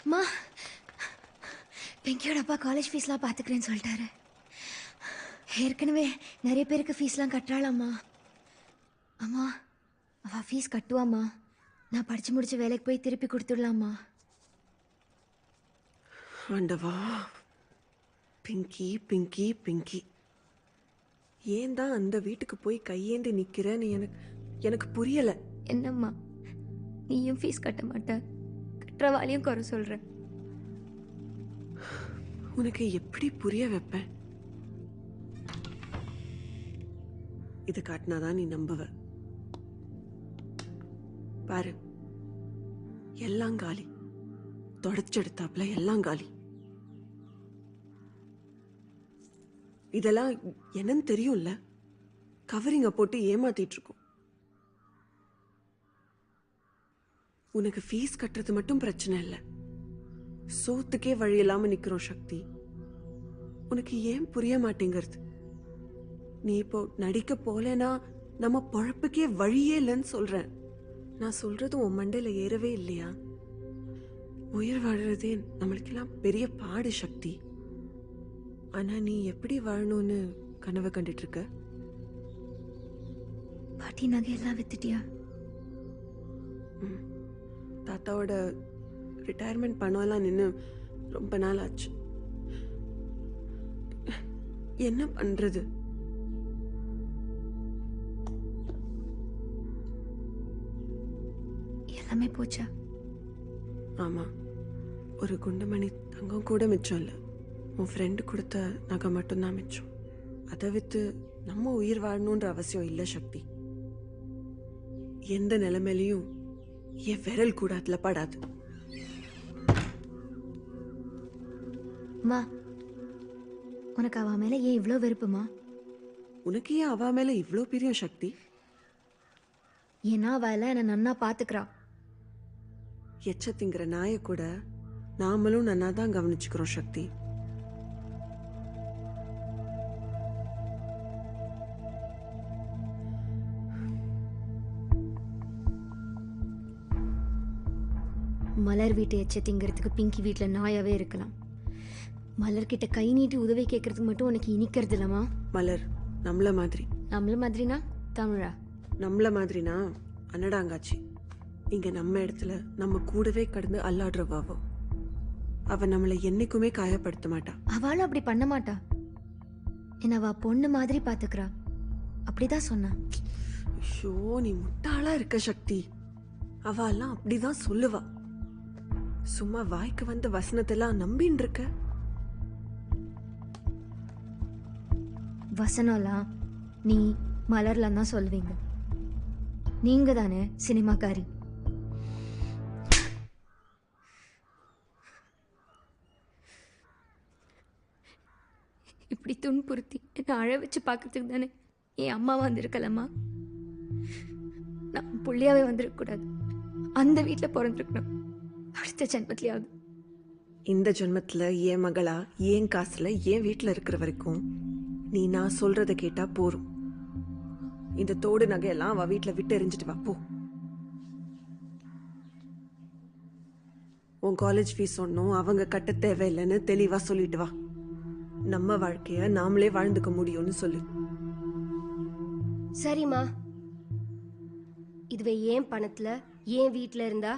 அம்மா, பிங்கியோட அப்பா காலேஜ் ஃபீஸ்லாம் பார்த்துக்கிறேன்னு சொல்லிட்டாரு. ஏற்கனவே நிறைய பேருக்கு ஃபீஸ்லாம் கட்டுறாளாம்மா. அம்மா, அவள் ஃபீஸ் கட்டுவாம்மா. நான் படித்து முடிச்சு வேலைக்கு போய் திருப்பி கொடுத்துடலாம்மா. ஆண்டவா, பிங்கி பிங்கி பிங்கி, ஏன் தான் அந்த வீட்டுக்கு போய் கையேந்தி நிற்கிறேன்னு எனக்கு புரியலை. என்னம்மா, நீயும் ஃபீஸ் கட்ட மாட்ட, கட்டுறவாளையும் குறை சொல்கிற. உனக்கு எப்படி புரிய வைப்பேன்? இது காட்டினாதான் நீ நம்புவ. பாரு, எல்லாம் காலி. தொடச்செடுத்தாப்புல எல்லாம் காலி. இதெல்லாம் என்னன்னு தெரியும்ல. கவரிங்க போட்டு ஏமாத்திட்டு இருக்கோம். உனக்கு ஃபீஸ் கட்டுறது மட்டும் பிரச்சனை இல்லை, சோத்துக்கே வழி இல்லாம நிக்கிறோம் சக்தி. உனக்கு ஏன் புரிய மாட்டேங்கிறது? நீ இப்போ நடிக்க போலனா நம்ம பொழப்புக்கே வழியே இல்லைன்னு சொல்றேன். நான் சொல்றது உன் மண்டையில ஏறவே இல்லையா? உயிர் வாழறதே நம்மளுக்கெல்லாம் பெரிய பாடு சக்தி. ஆனா நீ எப்படி வாழணும்னு கனவு கண்டுட்டு இருக்க? பாட்டி நகையெல்லாம் வித்துட்டியா? தாத்தாவோட ரிட்டையர்மெண்ட் பணம்லாம் நின்று ரொம்ப நாள் ஆச்சு. என்ன பண்றது? எல்லாமே போச்சா? ஆமா, ஒரு குண்டுமணி தங்கம் கூட மிச்சம் இல்லை. உன் ஃப்ரெண்டு கொடுத்த நகை மட்டும்தான் மிச்சம். அதை வித்து நம்ம உயிர் வாழணுன்ற அவசியம் இல்லை சக்தி. எந்த நிலைமையிலையும் என் விரல் கூட அதுல படாது. அம்மா, உனக்கு அவ மேல ஏன் இவ்வளோ வெறுப்புமா? உனக்கு ஏன் அவ மேல இவ்வளோ பிரியம் சக்தி? ஏன்னா அவ எல்லாம் என்னை நன்னா பாத்துக்கிறா. எச்ச திங்கிற நாயை கூட நாமளும் நன்னா தான் கவனிச்சுக்கிறோம் சக்தி. மலர் வீட்டை எச்ச திங்கிறதுக்கு பிங்கி வீட்டில் நாயாவே இருக்கலாம். மலர்கிட்ட கை நீட்டி உதவி கேட்கறதுக்கு மட்டும் உனக்கு இனிக்கிறது இல்லம்மா. மலர் நம்மள மாதிரி. நம்மள மாதிரினா தமிழா? நம்மள மாதிரினா அன்னடாங்காச்சி. இங்க நம்ம இடத்துல நம்ம கூடவே கடந்து அல்லாடுறவாவோ. அவ நம்மளை என்னைக்குமே காயப்படுத்த மாட்டா. அவளும் அப்படி பண்ண மாட்டா. என்ன அவ பொண்ணு மாதிரி பாத்துக்கிறா. அப்படிதான் சொன்னா. ஐயோ, நீ முட்டாளா இருக்க சக்தி. அவ எல்லாம் அப்படிதான் சொல்லுவா. சும்மா வாய்க்கு வந்த வசனத்தெல்லாம் நம்பின்னு இருக்க. வசனம்லாம் நீ மலர்லாம் தான் சொல்லுவீங்க. நீங்க தானே சினிமாக்காரி. இப்படி துன்புறுத்தி என்னை அழ வச்சு பார்க்கறதுக்கு தானே என் அம்மா வந்திருக்கலம்மா. நான் புள்ளியாவே வந்திருக்கக்கூடாது. அந்த வீட்டில் பிறந்திருக்கணும். அடுத்த ஜென்மத்திலேயாவது. இந்த ஜென்மத்துல என் மகளா என் காசுல என் வீட்டில் இருக்கிற வரைக்கும் நீ நான் சொல்றத கேட்டா போரும். இந்த தோடு நகையெல்லாம் அவ வீட்டில் விட்டு எரிஞ்சிட்டு வா போ. உன் காலேஜ் ஃபீஸ் ஒன்றும் அவங்க கட்ட தேவையில்லைன்னு தெளிவா சொல்லிட்டு வா. நம்ம வாழ்க்கைய நாமளே வாழ்ந்துக்க முடியும்னு சொல்லு. சரிம்மா, இதுவே ஏன் பணத்துல ஏன் வீட்டில் இருந்தா?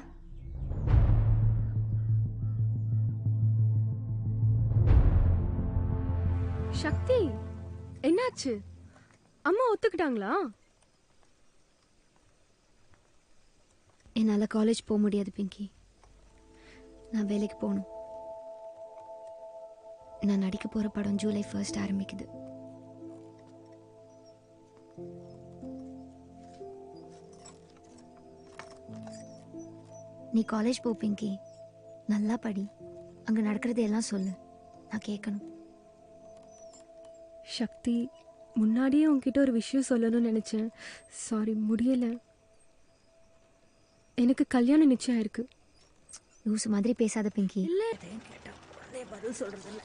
சக்தி, என்னாச்சு? அம்மா ஒத்துக்கிட்டாங்களா? என்னால் காலேஜ் போக முடியாது பிங்கி. நான் வேலைக்கு போகணும். நான் நடிக்க போகிற படம் ஜூலை 1 ஆரம்பிக்குது. நீ காலேஜ் போ பிங்கி. நல்லா படி. அங்கே நடக்கிறதையெல்லாம் சொல்லு, நான் கேட்கணும். சக்தி, முன்னாடியே உன்கிட்ட ஒரு விஷயம் சொல்லணும்னு நினைச்சேன். சாரி, முடியல. எனக்கு கல்யாணம் நிச்சயம் இருக்கு. லூசு மாதிரி பேசாத பிங்கி. இல்ல, பதில் சொல்றதில்ல.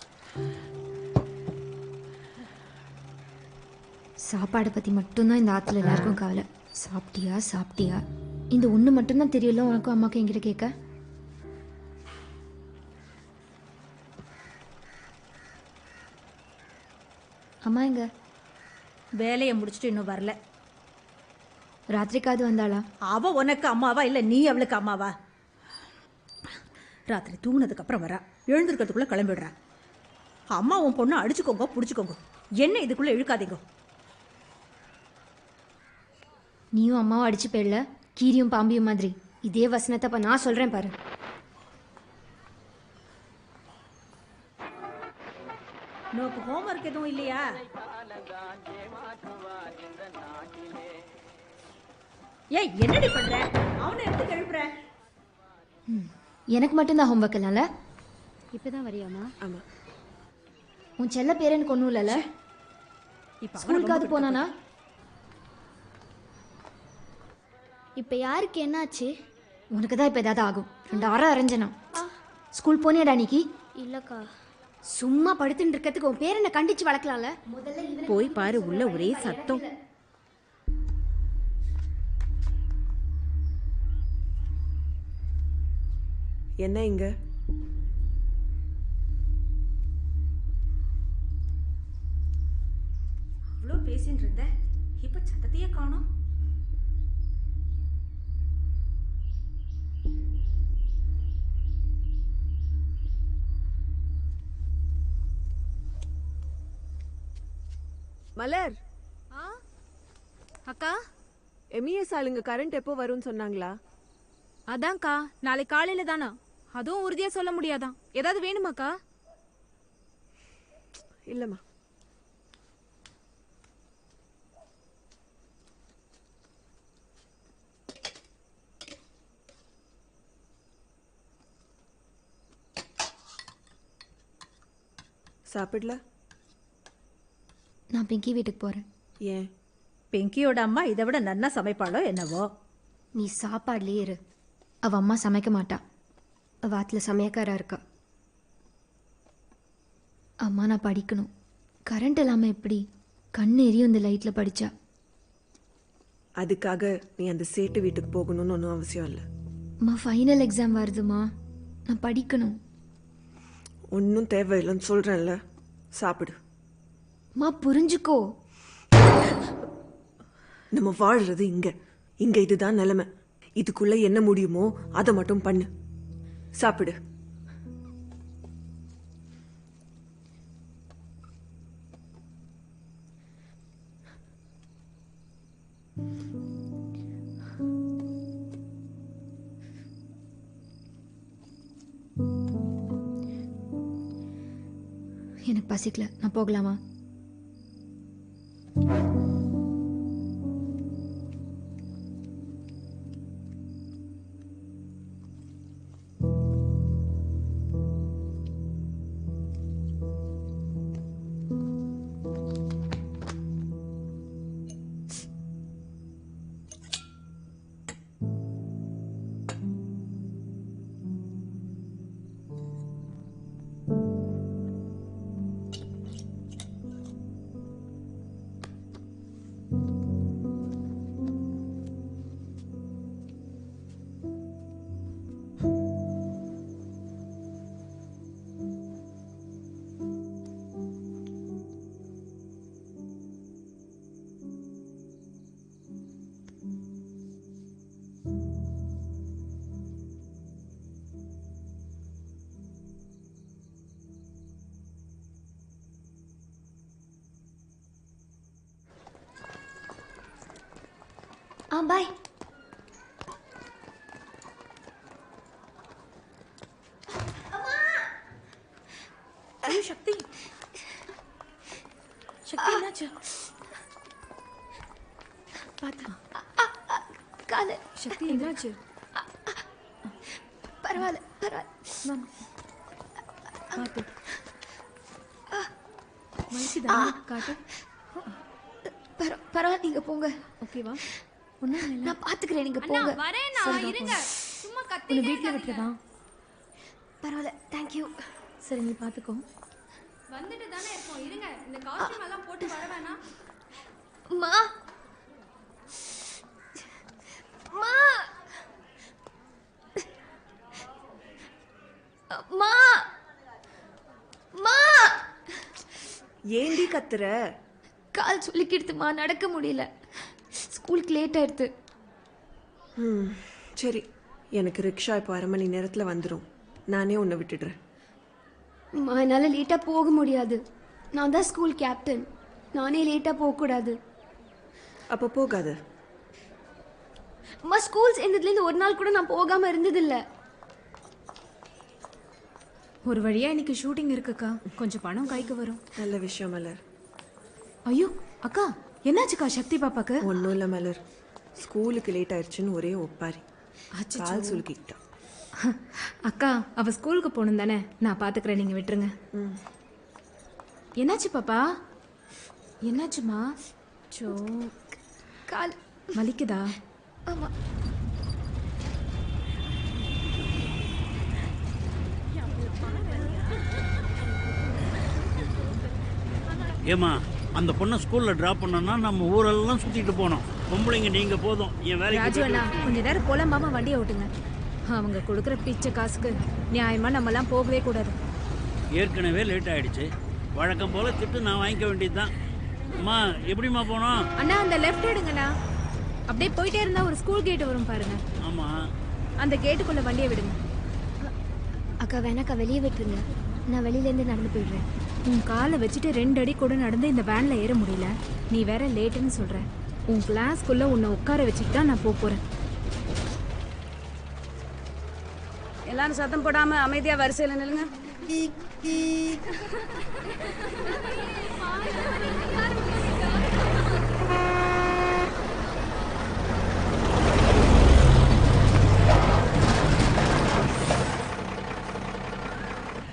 சாப்பாடை பற்றி மட்டும்தான் இந்த ஆற்றுல எல்லாருக்கும் கவலை. சாப்பிட்டியா சாப்பிட்டியா, இந்த ஒன்று மட்டும்தான் தெரியல உனக்கும் அம்மாவுக்கும் என்கிட்ட கேட்க. அம்மா எங்க? வேலையை முடிச்சுட்டு இன்னும் வரல. ராத்திரிக்காவது வந்தாளா? அவ உனக்கு அம்மாவா இல்லை நீ அவளுக்கு அம்மாவா? ராத்திரி தூங்கினதுக்கு அப்புறம் வரா, எழுந்திருக்கிறதுக்குள்ள கிளம்பிடுறா. அம்மா உன் பொண்ணை அடிச்சுக்கோங்க பிடிச்சிக்கோங்க, என்ன இதுக்குள்ள இழுக்காதீங்க. நீயும் அம்மாவும் அடிச்சு போயிடல, கீரியும் பாம்பியும் மாதிரி. இதே வசனத்தை அப்ப நான் சொல்றேன் பாரு. நோக்கு ஹோம்ஒர்க் எதுவும் இல்லையா? ஏய், என்னடி பண்ற? அவனை எடுத்து எழுப்புற. எனக்கு மட்டும்தான் ஹோம்ஒர்க் இல்லைல்ல? இப்பதான் வரியாமா? ஆமா. உன் செல்ல பேரனுக்கு ஒன்றும் இல்லைல்ல? ஸ்கூலுக்காவது போனானா? இப்ப யாருக்கு என்னாச்சு? உனக்கு தான் இப்போ ஏதாவது ஆகும். 2 அரை அரைஞ்சனா. ஸ்கூல் போனியாடா நீக்கி? இல்லக்கா. சும்மா படுத்துட்டு இருக்கிறதுக்கு உன் பேரனை கண்டிச்சு வளர்க்கலாம்ல. போய் பாரு, உள்ள ஒரே சத்தம். என்ன இங்க? அவ்வளோ பேசிட்டு இருந்த, இப்ப சத்தத்தையே காணோம். மலர், அக்கா, MES ஆளுங்க கரண்ட் எப்போ வரும்னு சொன்னாங்களா? அதான்க்கா, நாளைக்கு காலையில தானா? அதுவும் உறுதியா சொல்ல முடியாதான். ஏதாவது வேணுமாக்கா? இல்லம்மா. சாப்பிடல? நான் பிங்கி வீட்டுக்கு போறேன். ஏன்? பிங்கியோட அம்மா இதை விட நன்னா சமைப்பாளோ என்னவோ. நீ சாப்பாடுலயே இரு. அவ அம்மா சமைக்க மாட்டா. அவ ஆத்துல சமையக்காரா இருக்கா. அம்மா நான் படிக்கணும். கரண்ட் இல்லாம எப்படி? கண்ணு எரியும் இந்த லைட்ல படிச்சா. அதுக்காக நீ அந்த சேட்டு வீட்டுக்கு போகணும்னு ஒன்றும் அவசியம் இல்லை. அம்மா ஃபைனல் எக்ஸாம் வருதுமா, நான் படிக்கணும். ஒன்றும் தேவையில்லைன்னு சொல்கிறேன்ல, சாப்பிடு. அம்மா புரிஞ்சுக்கோ. நம்ம வாழ்றது இங்க இங்க இதுதான் நிலைமை. இதுக்குள்ள என்ன முடியுமோ அதை மட்டும் பண்ணு. சாப்பிடு. எனக்கு பசிக்கல, நான் போகலாமா? பாய். ஐயோ சக்தி, சக்தி என்னாச்சு? பார்த்தா கால சக்தி என்னாச்சு? பரவாயில்ல பரவாயில்ல. பார்த்து வலிக்குதா? காட்டு. பரவாயில்ல, நீங்க போங்க. ஓகேவா? ஒன்றும் இல்லை, நான் பார்த்துக்கிறேன், நீங்க அண்ணா போங்க. வரேன் நான், இருங்க. சும்மா உன்னை கத்திட்டே வீட்டில் விட்டுறதா? பரவாயில்ல, தேங்க்யூ. சரி, நீ பார்த்துக்கோ. வந்துட்டு தானே இருக்கோம், இருங்க. இந்த காஸ்டியூம் எல்லாம் போட்டு வர வேணாம். மா மா மா மா ஏண்டி கத்துற? கால் சொல்லிக்கிடுதுமா, நடக்க முடியல. ஸ்கூலுக்கு லேட் ஆயிடுது. சரி, எனக்கு ரிக்ஷா இப்போ 1/2 மணி நேரத்தில் வந்துடும். நானே உன்னை விட்டுடுறேன். என்னால் லேட்டாக போக முடியாது. நான் தான் ஸ்கூல் கேப்டன். நானே லேட்டாக போகக்கூடாது. அப்போ போகாது. அம்மா, ஸ்கூல் சேர்ந்ததுலேருந்து ஒரு நாள் கூட நான் போகாமல் இருந்ததில்லை. ஒரு வழியா இன்னைக்கு ஷூட்டிங் இருக்குக்கா. கொஞ்சம் பணம் கைக்கு வரும். நல்ல விஷயம் மலர். ஐயோ அக்கா, என்னாச்சுக்கா சக்தி பாப்பாக்கு? ஒன்றும் இல்லை மலர், ஸ்கூலுக்கு லேட் ஆயிடுச்சுன்னு ஒரே ஒப்பாரி. கால் சுலுக்கிட்டான். அக்கா, அவ ஸ்கூலுக்கு போகணும் தானே, நான் பார்த்துக்கிறேன், நீங்கள் விட்டுருங்க. என்னாச்சு பாப்பா? என்னாச்சுமா? சோ, கால் வலிக்குதா? ஆமாம். ஏமா, அந்த பொண்ணை ஸ்கூலில் ட்ராப் பண்ணோன்னா நம்ம ஊரெல்லாம் சுற்றிட்டு போனோம். பொம்பளைங்க நீங்கள் போதும், என் ராஜு வேலைக்கு அண்ணா, கொஞ்ச நேரம் புலம்பாம வண்டியை ஓட்டுங்க. அவங்க கொடுக்குற பிச்சை காசுக்கு நியாயமா நம்மலாம் போகவே கூடாது. ஏற்கனவே லேட் ஆயிடுச்சு. வழக்கம் போல திட்டு நான் வாங்கிக்க வேண்டியது தான். அம்மா, எப்படிம்மா போனோம்? அண்ணா, அந்த லெஃப்ட் எடுங்கண்ணா. அப்படியே போயிட்டே இருந்தா ஒரு ஸ்கூல் கேட் வரும் பாருங்க. ஆமாம், அந்த கேட்டுக்குள்ள வண்டியை விடுங்க. அக்கா வேணாக்கா, வெளியே விட்டுருங்க. நான் வெளியிலேருந்து நடந்து போயிடுறேன். உன் காலை வச்சுட்டு 2 அடி கூட நடந்து இந்த வேன்ல ஏற முடியல. நீ வேற லேட்டுன்னு சொல்ற. உன் கிளாஸ்க்குள்ள உன்னை உட்கார வச்சுட்டு தான் நான் போறேன். எல்லாரும் சத்தம் போடாம அமைதியா வரிசையில் நில்லுங்க.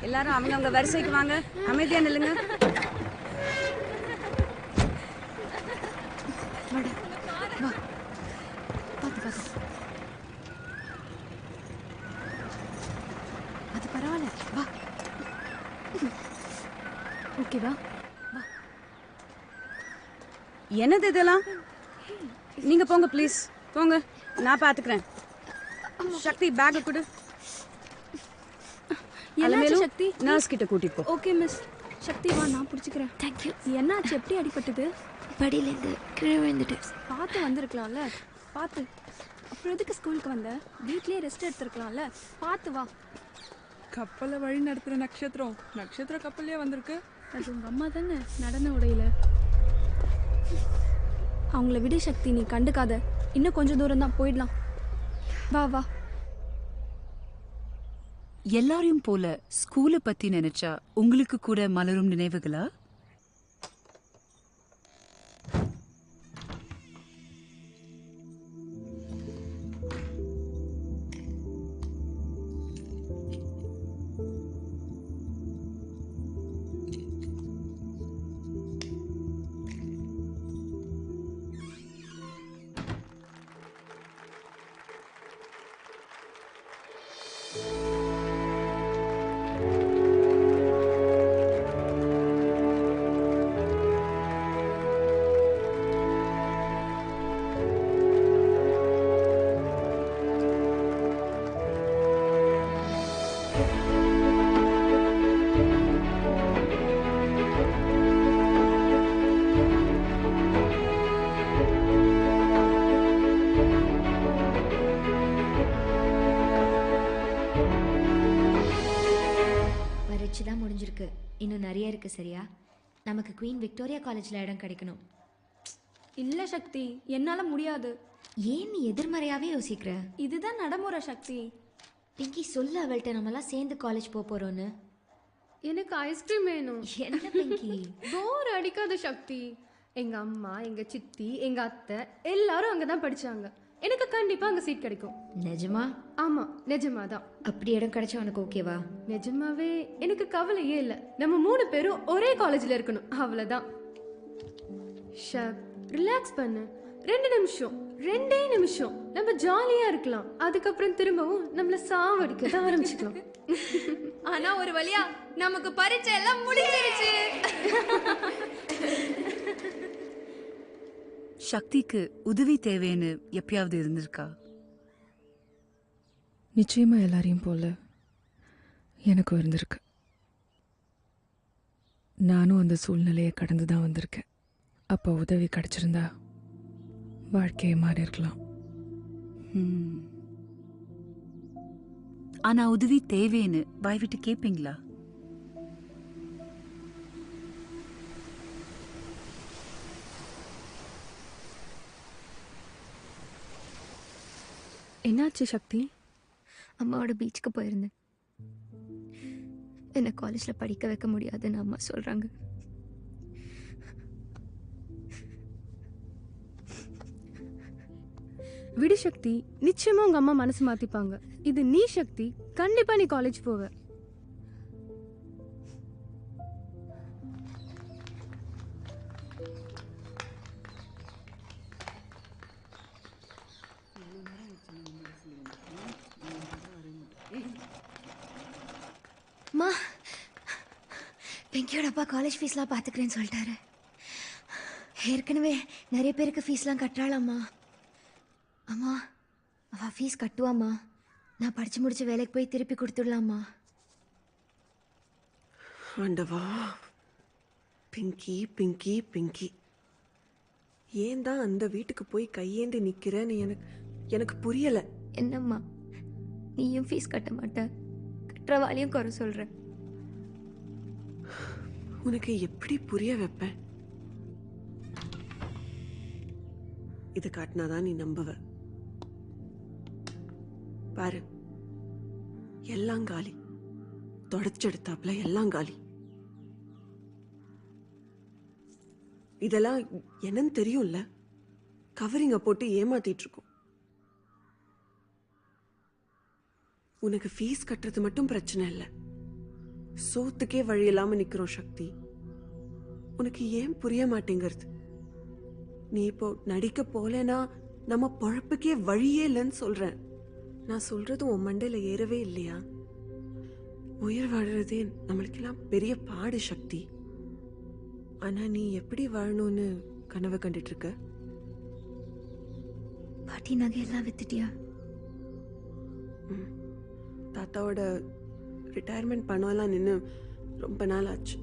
எல்லாரும் அவங்க வரிசைக்கு வாங்க, அமைதியா நில்லுங்க. அது பரவாயில்ல, வா. ஓகேவா? என்னது இதெல்லாம்? நீங்க போங்க ப்ளீஸ், போங்க, நான் பாத்துக்கிறேன். சக்தி பேக் கொடு. என்னாச்சு சக்தி? நர்ஸ் கிட்ட கூட்டிட்டு போ. Okay miss. சக்தி வா, நான் பிடிச்சிக்கிறேன். தேங்க்யூ. என்னாச்சு? எப்படி அடிபட்டது? படியிலேருந்து கீழே விழுந்துட்டு. பார்த்து வந்திருக்கலாம்ல. பார்த்து. அப்புறம் எதுக்கு ஸ்கூலுக்கு வந்த? வீட்லயே ரெஸ்ட் எடுத்துருக்கலாம்ல. பார்த்து வா. கப்பலை வழி நடத்துகிற நட்சத்திரம் நட்சத்திர கப்பல்லே வந்திருக்கு. அது உங்க அம்மா தானே, நடன உடையில. அவங்கள விடு சக்தி, நீ கண்டுக்காத. இன்னும் கொஞ்சம் தூரம் தான், போயிடலாம். வா வா. எல்லாரையும் போல ஸ்கூலை பத்தி நினைச்சா உங்களுக்கு கூட மலரும் நினைவுகளா? நிறைய இருக்கு சரியா? நமக்கு குவீன் விக்டோரியா காலேஜில் இடம் கிடைக்கணும். இல்ல சக்தி, என்னால முடியாது. ஏன் நீ எதிர்மறையாவே யோசிக்கிற? இதுதான் நடைமுறை சக்தி. பிங்கி சொல்லு அவள்கிட்ட நம்மலாம் சேர்ந்து காலேஜ் போக போறோன்னு. எனக்கு ஐஸ்கிரீம் வேணும். என்ன பிங்கி? போர் அடிக்காத சக்தி. எங்க அம்மா, எங்க சித்தி, எங்க அத்தை எல்லாரும் அங்கதான் படிச்சாங்க. எனக்கு கண்டிப்பா அங்க சீட் கிடைக்கும். நிஜமா? ஆமா, நிஜமாதான். அப்படி இடம் கிடைச்சா உனக்கு ஓகேவா? நிஜமாவே எனக்கு கவலையே இல்லை. நம்ம 3 பேரும் ஒரே காலேஜில் இருக்கணும், அவ்வளோதான். ஷப், ரிலாக்ஸ் பண்ணு. 2 நிமிஷம், 2 நிமிஷம் நம்ம ஜாலியா இருக்கலாம். அதுக்கப்புறம் திரும்பவும் நம்மள சாவடிக்க தான் ஆரம்பிச்சுக்கலாம். ஆனா ஒரு வழியா நமக்கு பரீட்சை எல்லாம் முடிஞ்சிருச்சு. சக்திக்கு உதவி தேவைன்னு எப்பயாவது இருந்திருக்கா? நிச்சயமா எல்லாரையும் போல எனக்கும் இருந்திருக்கு. நானும் அந்த சூழ்நிலையை கடந்து தான் வந்திருக்கேன். அப்போ உதவி கிடைச்சிருந்தா வாழ்க்கையை மாறி இருக்கலாம். ஆனா உதவி தேவைன்னு வாய் விட்டு கேட்பீங்களா? என்னாச்சு சக்தி? அம்மாவோட பீச்சுக்கு போயிருந்தேன். என்னை காலேஜில் படிக்க வைக்க முடியாதுன்னு அம்மா சொல்கிறாங்க. விடு சக்தி, நிச்சயமா உங்க அம்மா மனசு மாத்திப்பாங்க. இது நீ சக்தி, கண்டிப்பா நீ காலேஜ் போவ. அம்மா, பிங்கியோட அப்பா காலேஜ் ஃபீஸ்லாம் பார்த்துக்கிறேன்னு சொல்லிட்டாரு. ஏற்கனவே நிறைய பேருக்கு ஃபீஸ்லாம் கட்டுறாளாம்மா. அம்மா, அவள் ஃபீஸ் கட்டுவாம்மா. நான் படித்து முடிச்ச வேலைக்கு போய் திருப்பி கொடுத்துடலாம்மா. ஆண்டவா, பிங்கி பிங்கி பிங்கி, ஏன் தான் அந்த வீட்டுக்கு போய் கையேந்தி நிற்கிறேன்னு எனக்கு புரியலை. என்னம்மா, நீயும் ஃபீஸ் கட்ட மாட்ட, கட்டுறவாளையும் குறை சொல்கிற. உனக்கு எப்படி புரிய வைப்பேன்? இது காட்டினாதான் நீ நம்புவ. பாரு, எல்லாம் காலி. தொடச்செடுத்தாப்புல எல்லாம் காலி. இதெல்லாம் என்னன்னு தெரியும்ல, கவரிங்க போட்டு ஏமாத்திட்டு இருக்கோம். உனக்கு ஃபீஸ் கட்டுறது மட்டும் பிரச்சனை இல்லை, சோத்துக்கே வழி இல்லாம நிக்கிறோம் சக்தி. உனக்கு ஏன் புரிய மாட்டேங்கிறது? நீ இப்போ நடிக்க போலேனா நம்ம பொழப்புக்கே வழியே இல்லைன்னு சொல்றேன். நான் சொல்றது உன் மண்டையில ஏறவே இல்லையா? உயிர் வாழறதே நம்மளுக்கெல்லாம் பெரிய பாடு சக்தி. ஆனா நீ எப்படி வாழணும்னு கனவு கண்டுட்டு இருக்க? பாட்டி நகையெல்லாம் வித்துட்டியா? தாத்தாவோட ரிட்டையர்மெண்ட் பணம்லாம் நின்று ரொம்ப நாள் ஆச்சு.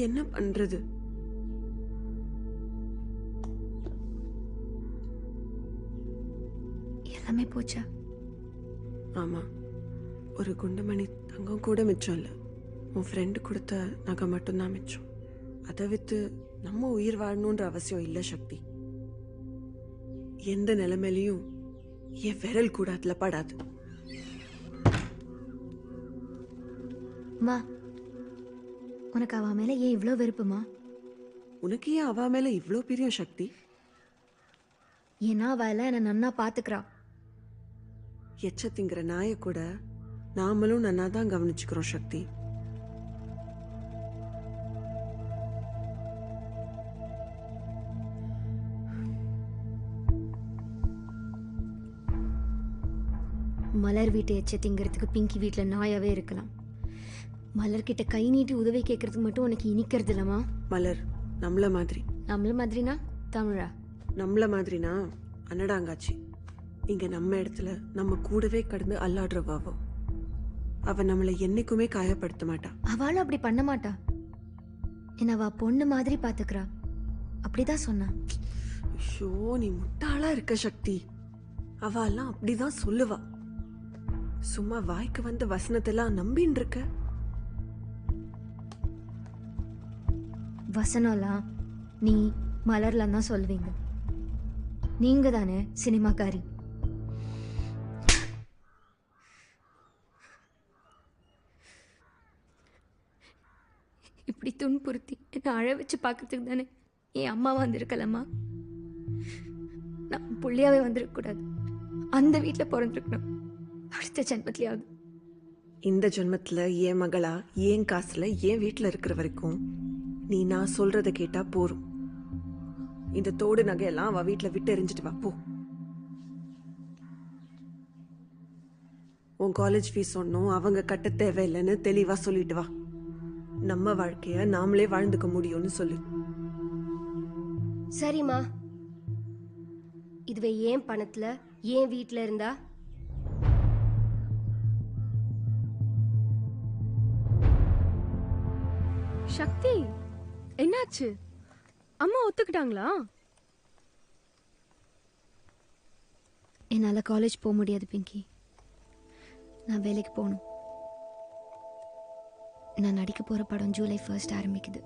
என்ன பண்றது? எல்லாமே போச்சா? ஆமா, ஒரு குண்டுமணி தங்கம் கூட மிச்சம் இல்லை. உன் ஃப்ரெண்டு கொடுத்த நகை மட்டும்தான் மிச்சம். அதை வித்து நம்ம உயிர் வாழணுன்ற அவசியம் இல்லை சக்தி. எந்த நிலைமையிலையும் என் விரல் கூட அதுல படாது. அம்மா, உனக்கு அவ மேல ஏன் இவ்வளோ வெறுப்புமா? உனக்கு ஏன் அவ மேல இவ்வளோ பிரியம் சக்தி? ஏன்னா அவ எல்லாம் என்னை நன்னா பாத்துக்கிறா. எச்ச திங்கிற நாயை கூட நாமளும் நன்னா தான் கவனிச்சுக்கிறோம் சக்தி. மலர் வீட்டை எச்ச திங்கிறதுக்கு பிங்கி வீட்டில் நாயாவே இருக்கலாம். மலர்கிட்ட கை நீட்டி உதவி கேட்கறதுக்கு மட்டும் உனக்கு இனிக்கிறது இல்லம்மா. மலர் நம்மள மாதிரி. நம்மள மாதிரினா தமிழா? நம்மள மாதிரினா அன்னடாங்காச்சி. இங்க நம்ம இடத்துல நம்ம கூடவே கடந்து அல்லாடுறவாவோ. அவ நம்மளை என்னைக்குமே காயப்படுத்த மாட்டா. அவளும் அப்படி பண்ண மாட்டா. என்ன அவ பொண்ணு மாதிரி பாத்துக்கிறா. அப்படிதான் சொன்னா. ஐயோ, நீ முட்டாளா இருக்க சக்தி. அவெல்லாம் அப்படிதான் சொல்லுவா. சும்மா வாய்க்கு வந்த வசனத்தெல்லாம் நம்பின்னு இருக்க. வசனம்லாம் நீ மலர்லாம் தான் சொல்வீங்க. நீங்க தானே சினிமாக்காரி. இப்படி துன்புறுத்தி என்னை அழ வச்சு பார்க்கறதுக்கு தானே என் அம்மா வந்திருக்கலம்மா. நான் புள்ளியாவே வந்திருக்கக்கூடாது. அந்த வீட்டில் பிறந்திருக்கணும். அடுத்த ஜென்மத்திலேயாவது. இந்த ஜென்மத்துல என் மகளா என் காசுல என் வீட்டில் இருக்கிற வரைக்கும் நீ நான் சொல்றத கேட்டா போரும். இந்த தோடு நகையெல்லாம் அவ வீட்டில் விட்டு எரிஞ்சிட்டு வா போ. உன் காலேஜ் ஃபீஸ் ஒன்றும் அவங்க கட்ட தேவையில்லைன்னு தெளிவா சொல்லிட்டு வா. நம்ம வாழ்க்கைய நாமளே வாழ்ந்துக்க முடியும்னு சொல்லு. சரிம்மா, இதுவே ஏன் பணத்துல ஏன் வீட்டில் இருந்தா? சக்தி, என்னாச்சு? அம்மா ஒத்துக்கிட்டாங்களா? என்னால் காலேஜ் போக முடியாது பிங்கி. நான் வேலைக்கு போகணும். நான் நடிக்க போகிற படம் ஜூலை 1 ஆரம்பிக்குது.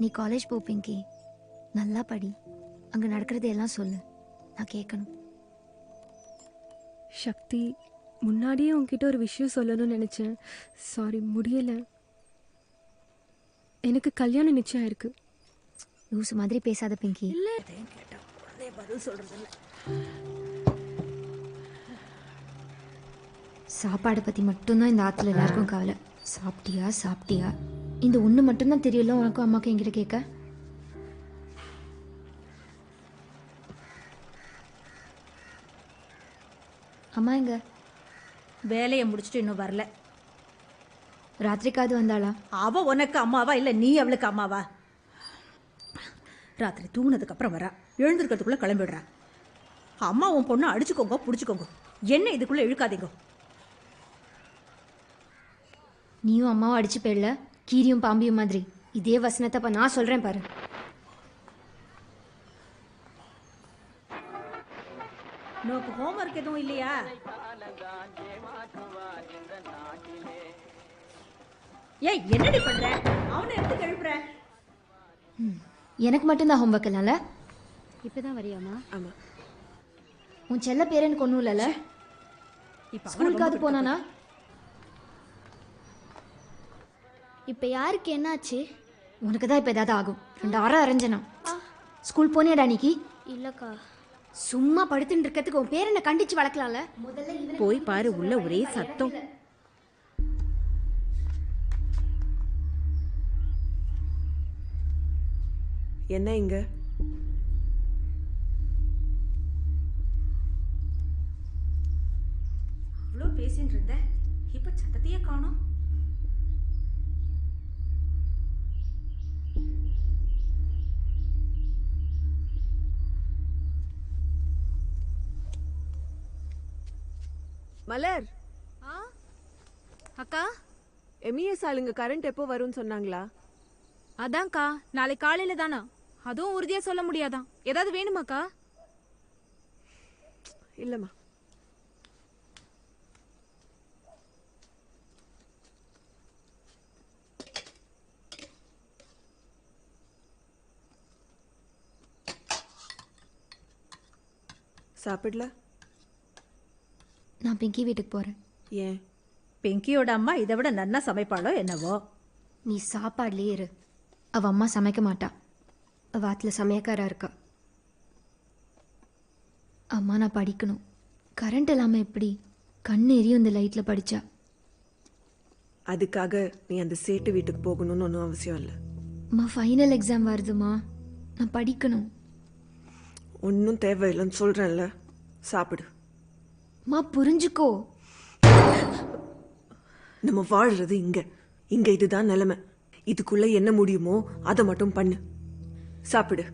நீ காலேஜ் போ பிங்கி. நல்லா படி. அங்கே நடக்கிறது எல்லாம் சொல்லு. நான் கேட்கணும். சக்தி, முன்னாடியே உன்கிட்ட ஒரு விஷயம் சொல்லணும்னு நினைச்சேன். சாரி, முடியல. எனக்கு கல்யாணம் நிச்சயம் இருக்கு. லூசு மாதிரி பேசாத பிங்கி. இல்லை, பதில் சொல்றது. சாப்பாடை பற்றி மட்டும்தான் இந்த ஆற்றுல எல்லாருக்கும் கவலை. சாப்பிட்டியா சாப்பிட்டியா, இந்த ஒன்று மட்டும்தான் தெரியல உனக்கும் அம்மாவுக்கு என்கிட்ட கேட்க. அம்மா எங்க? வேலையை முடிச்சுட்டு இன்னும் வரல. ராத்திரிக்காவது வந்தாளா? அவ உனக்கு அம்மாவா இல்லை நீ அவளுக்கு அம்மாவா? ராத்திரி தூங்கினதுக்கு அப்புறம் வரா, எழுந்திருக்கிறதுக்குள்ள கிளம்பிடுறா. அம்மா உன் பொண்ணை அடிச்சுக்கோங்க பிடிச்சிக்கோங்க, என்ன இதுக்குள்ள இழுக்காதீங்க. நீயும் அம்மாவும் அடிச்சு போயிடல, கீரியும் பாம்பியும் மாதிரி. இதே வசனத்தை அப்ப நான் சொல்றேன் பாரு. நோக்கு ஹோம்ஒர்க் எதுவும் இல்லையா? ஏய், என்னடி பண்ற? அவனை எடுத்து கழுப்புற. எனக்கு மட்டும்தான் ஹோம்ஒர்க் இல்லைல்ல? இப்பதான் வரியாமா? ஆமா. உன் செல்ல பேர் எனக்கு ஒன்றும் இல்லைல்ல? ஸ்கூலுக்காவது போனானா? இப்ப யாருக்கு என்னாச்சு? உனக்கு தான் இப்போ ஏதாவது ஆகும். 2 அரை அரைஞ்சனா. ஸ்கூல் போனியாடா அன்னைக்கு? இல்லக்கா. சும்மா படுத்துட்டு இருக்கிறதுக்கு உன் பேர் என்ன கண்டிச்சு வளர்க்கலாம்ல. முதல்ல போய் பாரு, உள்ள ஒரே சத்தம். என்ன இங்க? இவ்வளோ பேசிட்டு இருந்த, இப்ப சத்தத்தையே காணோம். மலர், அக்கா, எம்இஎஸ் ஆளுங்க கரண்ட் எப்போ வரும்னு சொன்னாங்களா? அதான்க்கா, நாளை காலையில தானா? அதுவும் உறுதியா சொல்ல முடியாதான். ஏதாவது வேணுமாக்கா? இல்லம்மா. சாப்பிடல? நான் பிங்கி வீட்டுக்கு போறேன். ஏன்? பிங்கியோட அம்மா இதை விட நன்னா சமைப்பாளோ என்னவோ. நீ சாப்பாடுலயே இரு. அவ அம்மா சமைக்க மாட்டா. அவ ஆத்துல சமையக்காரா இருக்கா. அம்மா நான் படிக்கணும். கரண்ட் இல்லாம எப்படி? கண்ணு எரியும் இந்த லைட்ல படிச்சா. அதுக்காக நீ அந்த சேட்டு வீட்டுக்கு போகணும்னு ஒன்றும் அவசியம் இல்லை. அம்மா ஃபைனல் எக்ஸாம் வருதுமா, நான் படிக்கணும். ஒன்றும் தேவையில்லைன்னு சொல்கிறேன்ல, சாப்பிடு. மா புரிஞ்சுக்கோ. நம்ம வாழ்றது இங்க இங்க இதுதான் நிலைமை. இதுக்குள்ள என்ன முடியுமோ அதை மட்டும் பண்ணு. சாப்பிடு.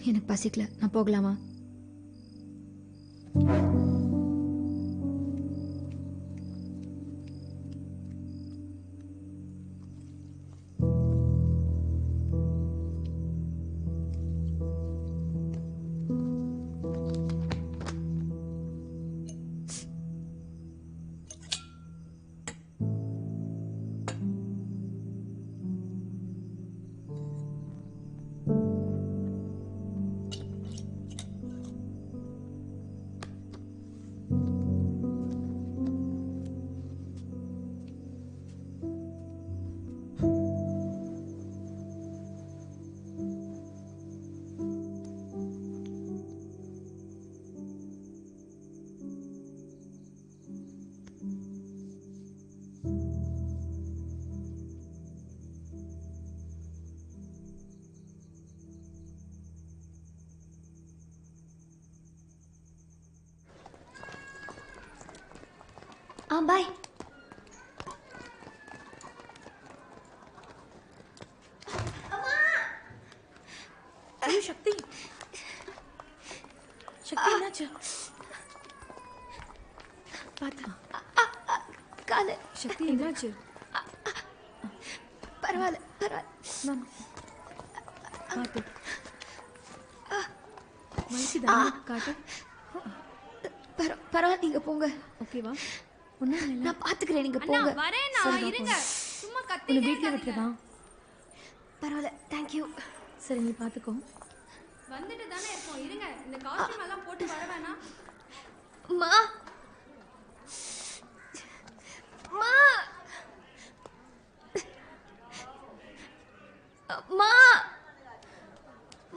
எனக்கு பசிக்கல, நான் போகலாமா? பாய். சக்தி சக்தி என்னாச்சு? பார்த்தா காலு. சக்தி என்னாச்சு? பரவாயில்ல பரவாயில்ல. பார்த்து வலிக்குதா? காட்டு. பரவாயில்ல, நீங்க போங்க. ஓகேவா? ஒன்றும் இல்லை, நான் பார்த்துக்கிறேன், நீங்க அண்ணா போங்க. வரேன் நான், இருங்க. சும்மா உன்னை கத்திட்டே வீட்டில் விட்டுறதா? பரவாயில்ல, தேங்க்யூ. சரி, நீ பார்த்துக்கோ. வந்துட்டு தானே இருக்கோம், இருங்க. இந்த காஸ்டியூம் எல்லாம் போட்டு வர வேணாம். மா மா மா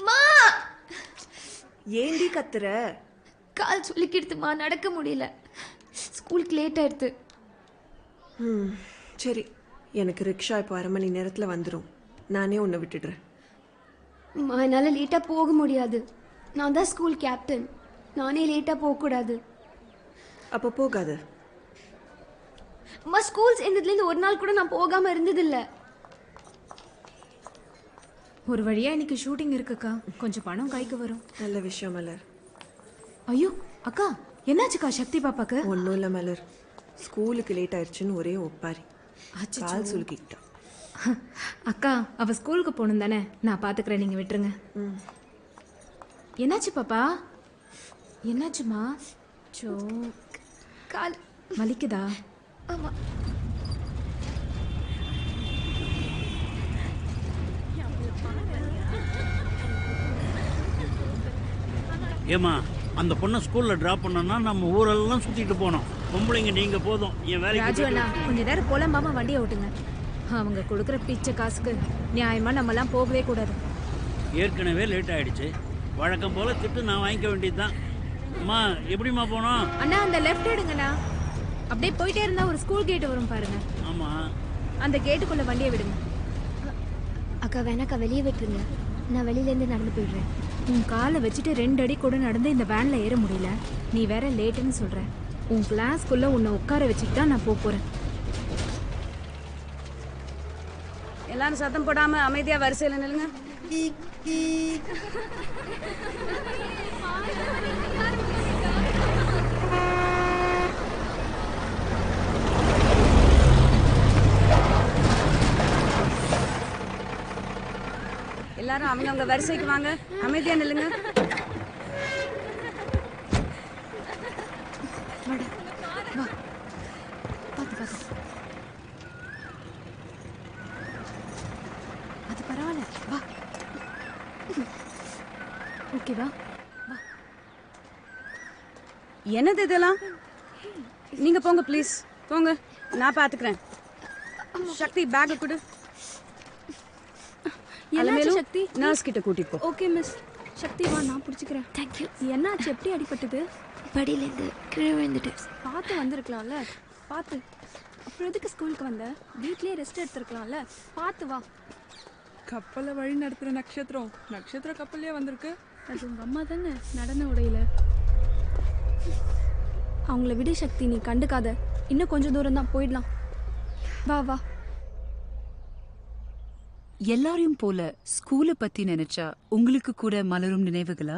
மா ஏண்டி கத்துற? கால் சொல்லிக்கிடுதுமா, நடக்க முடியல. ஸ்கூலுக்கு லேட் ஆயிடுது. சரி, எனக்கு ரிக்ஷா இப்போ 1/2 மணி நேரத்தில் வந்துடும். நானே உன்னை விட்டுடுறேன். என்னால் லேட்டாக போக முடியாது. நான் தான் ஸ்கூல் கேப்டன். நானே லேட்டாக போகக்கூடாது. அப்போ போகாது. அம்மா, ஸ்கூல் சேர்ந்ததுலேருந்து ஒரு நாள் கூட நான் போகாமல் இருந்ததில்லை. ஒரு வழியா இன்னைக்கு ஷூட்டிங் இருக்குக்கா. கொஞ்சம் பணம் கைக்கு வரும். நல்ல விஷயம் மலர். ஐயோ அக்கா, என்னாச்சுக்கா சக்தி பாப்பாக்கு? ஒன்றும் இல்லை மலர், ஸ்கூலுக்கு லேட் ஆயிடுச்சுன்னு ஒரே ஒப்பாரி. கால் சுலுக்கிட்டா. அக்கா, அவ ஸ்கூலுக்கு போகணும் தானே, நான் பார்த்துக்கிறேன், நீங்கள் விட்டுருங்க. என்னாச்சு பாப்பா? என்னாச்சுமா? சோ, கால் வலிக்குதா? ஆமாம். ஏமா, அந்த பொண்ணை ஸ்கூலில் ட்ராப் பண்ணோன்னா நம்ம ஊரெல்லாம் சுற்றிட்டு போனோம். பொம்பளைங்க நீங்கள் போதும். என் ராஜு வேலைக்கு அண்ணா, கொஞ்ச நேரம் போலாமாமா, வண்டியை ஓட்டுங்க. அவங்க கொடுக்குற பிச்சை காசுக்கு நியாயமா நம்மலாம் போகவே கூடாது. ஏற்கனவே லேட் ஆயிடுச்சு. வழக்கம் போல் திட்டு நான் வாங்கிக்க வேண்டியது தான். அம்மா, எப்படிம்மா போனோம்? அண்ணா, அந்த லெஃப்ட் எடுங்கண்ணா. அப்படியே போயிட்டே இருந்தா ஒரு ஸ்கூல் கேட் வரும் பாருங்க. ஆமாம், அந்த கேட்டுக்குள்ள வண்டியை விடுங்க. அக்கா வேணாக்கா, வெளியே விட்டுருங்க. நான் வெளியிலேருந்து நடந்து போயிடுறேன். உன் காலை வச்சுட்டு 2 அடி கூட நடந்து இந்த வேன்ல ஏற முடியல. நீ வேற லேட்டுன்னு சொல்ற. உன் கிளாஸ்க்குள்ள உன்னை உட்கார வச்சுட்டு தான் நான் போறேன். எல்லாரும் சத்தம் போடாம அமைதியா வரிசையில நில்லுங்க. எல்லாரும் அவங்க வரிசைக்கு வாங்க, அமைதியா நில்லுங்க. அது பரவாயில்ல, வா. ஓகேவா? வா. என்னது இதெல்லாம்? நீங்க போங்க ப்ளீஸ், போங்க, நான் பாத்துக்கிறேன். சக்தி பேக் கொடு. என்னாச்சு சக்தி? நர்ஸ் கிட்ட கூட்டிட்டு போ. Okay miss. சக்தி வா, நான் பிடிச்சிக்கிறேன். தேங்க்யூ. என்னாச்சு? எப்படி அடிபட்டது? படியிலேருந்து கீழே விழுந்துட்டு. பார்த்து வந்திருக்கலாம்ல. பார்த்து. அப்புறம் எதுக்கு ஸ்கூலுக்கு வந்த? வீட்லயே ரெஸ்ட் எடுத்துருக்கலாம்ல. பார்த்து வா. கப்பலை வழி நடத்துகிற நட்சத்திரம் நட்சத்திர கப்பல்லையே வந்திருக்கு. அது உங்க அம்மா தானே நடன உடையில. அவங்கள விட சக்தி, நீ கண்டுக்காத. இன்னும் கொஞ்சம் தூரம் தான், போயிடலாம். வா வா. எல்லாரையும் போல ஸ்கூலை பத்தி நினைச்சா உங்களுக்கு கூட மலரும் நினைவுகளா?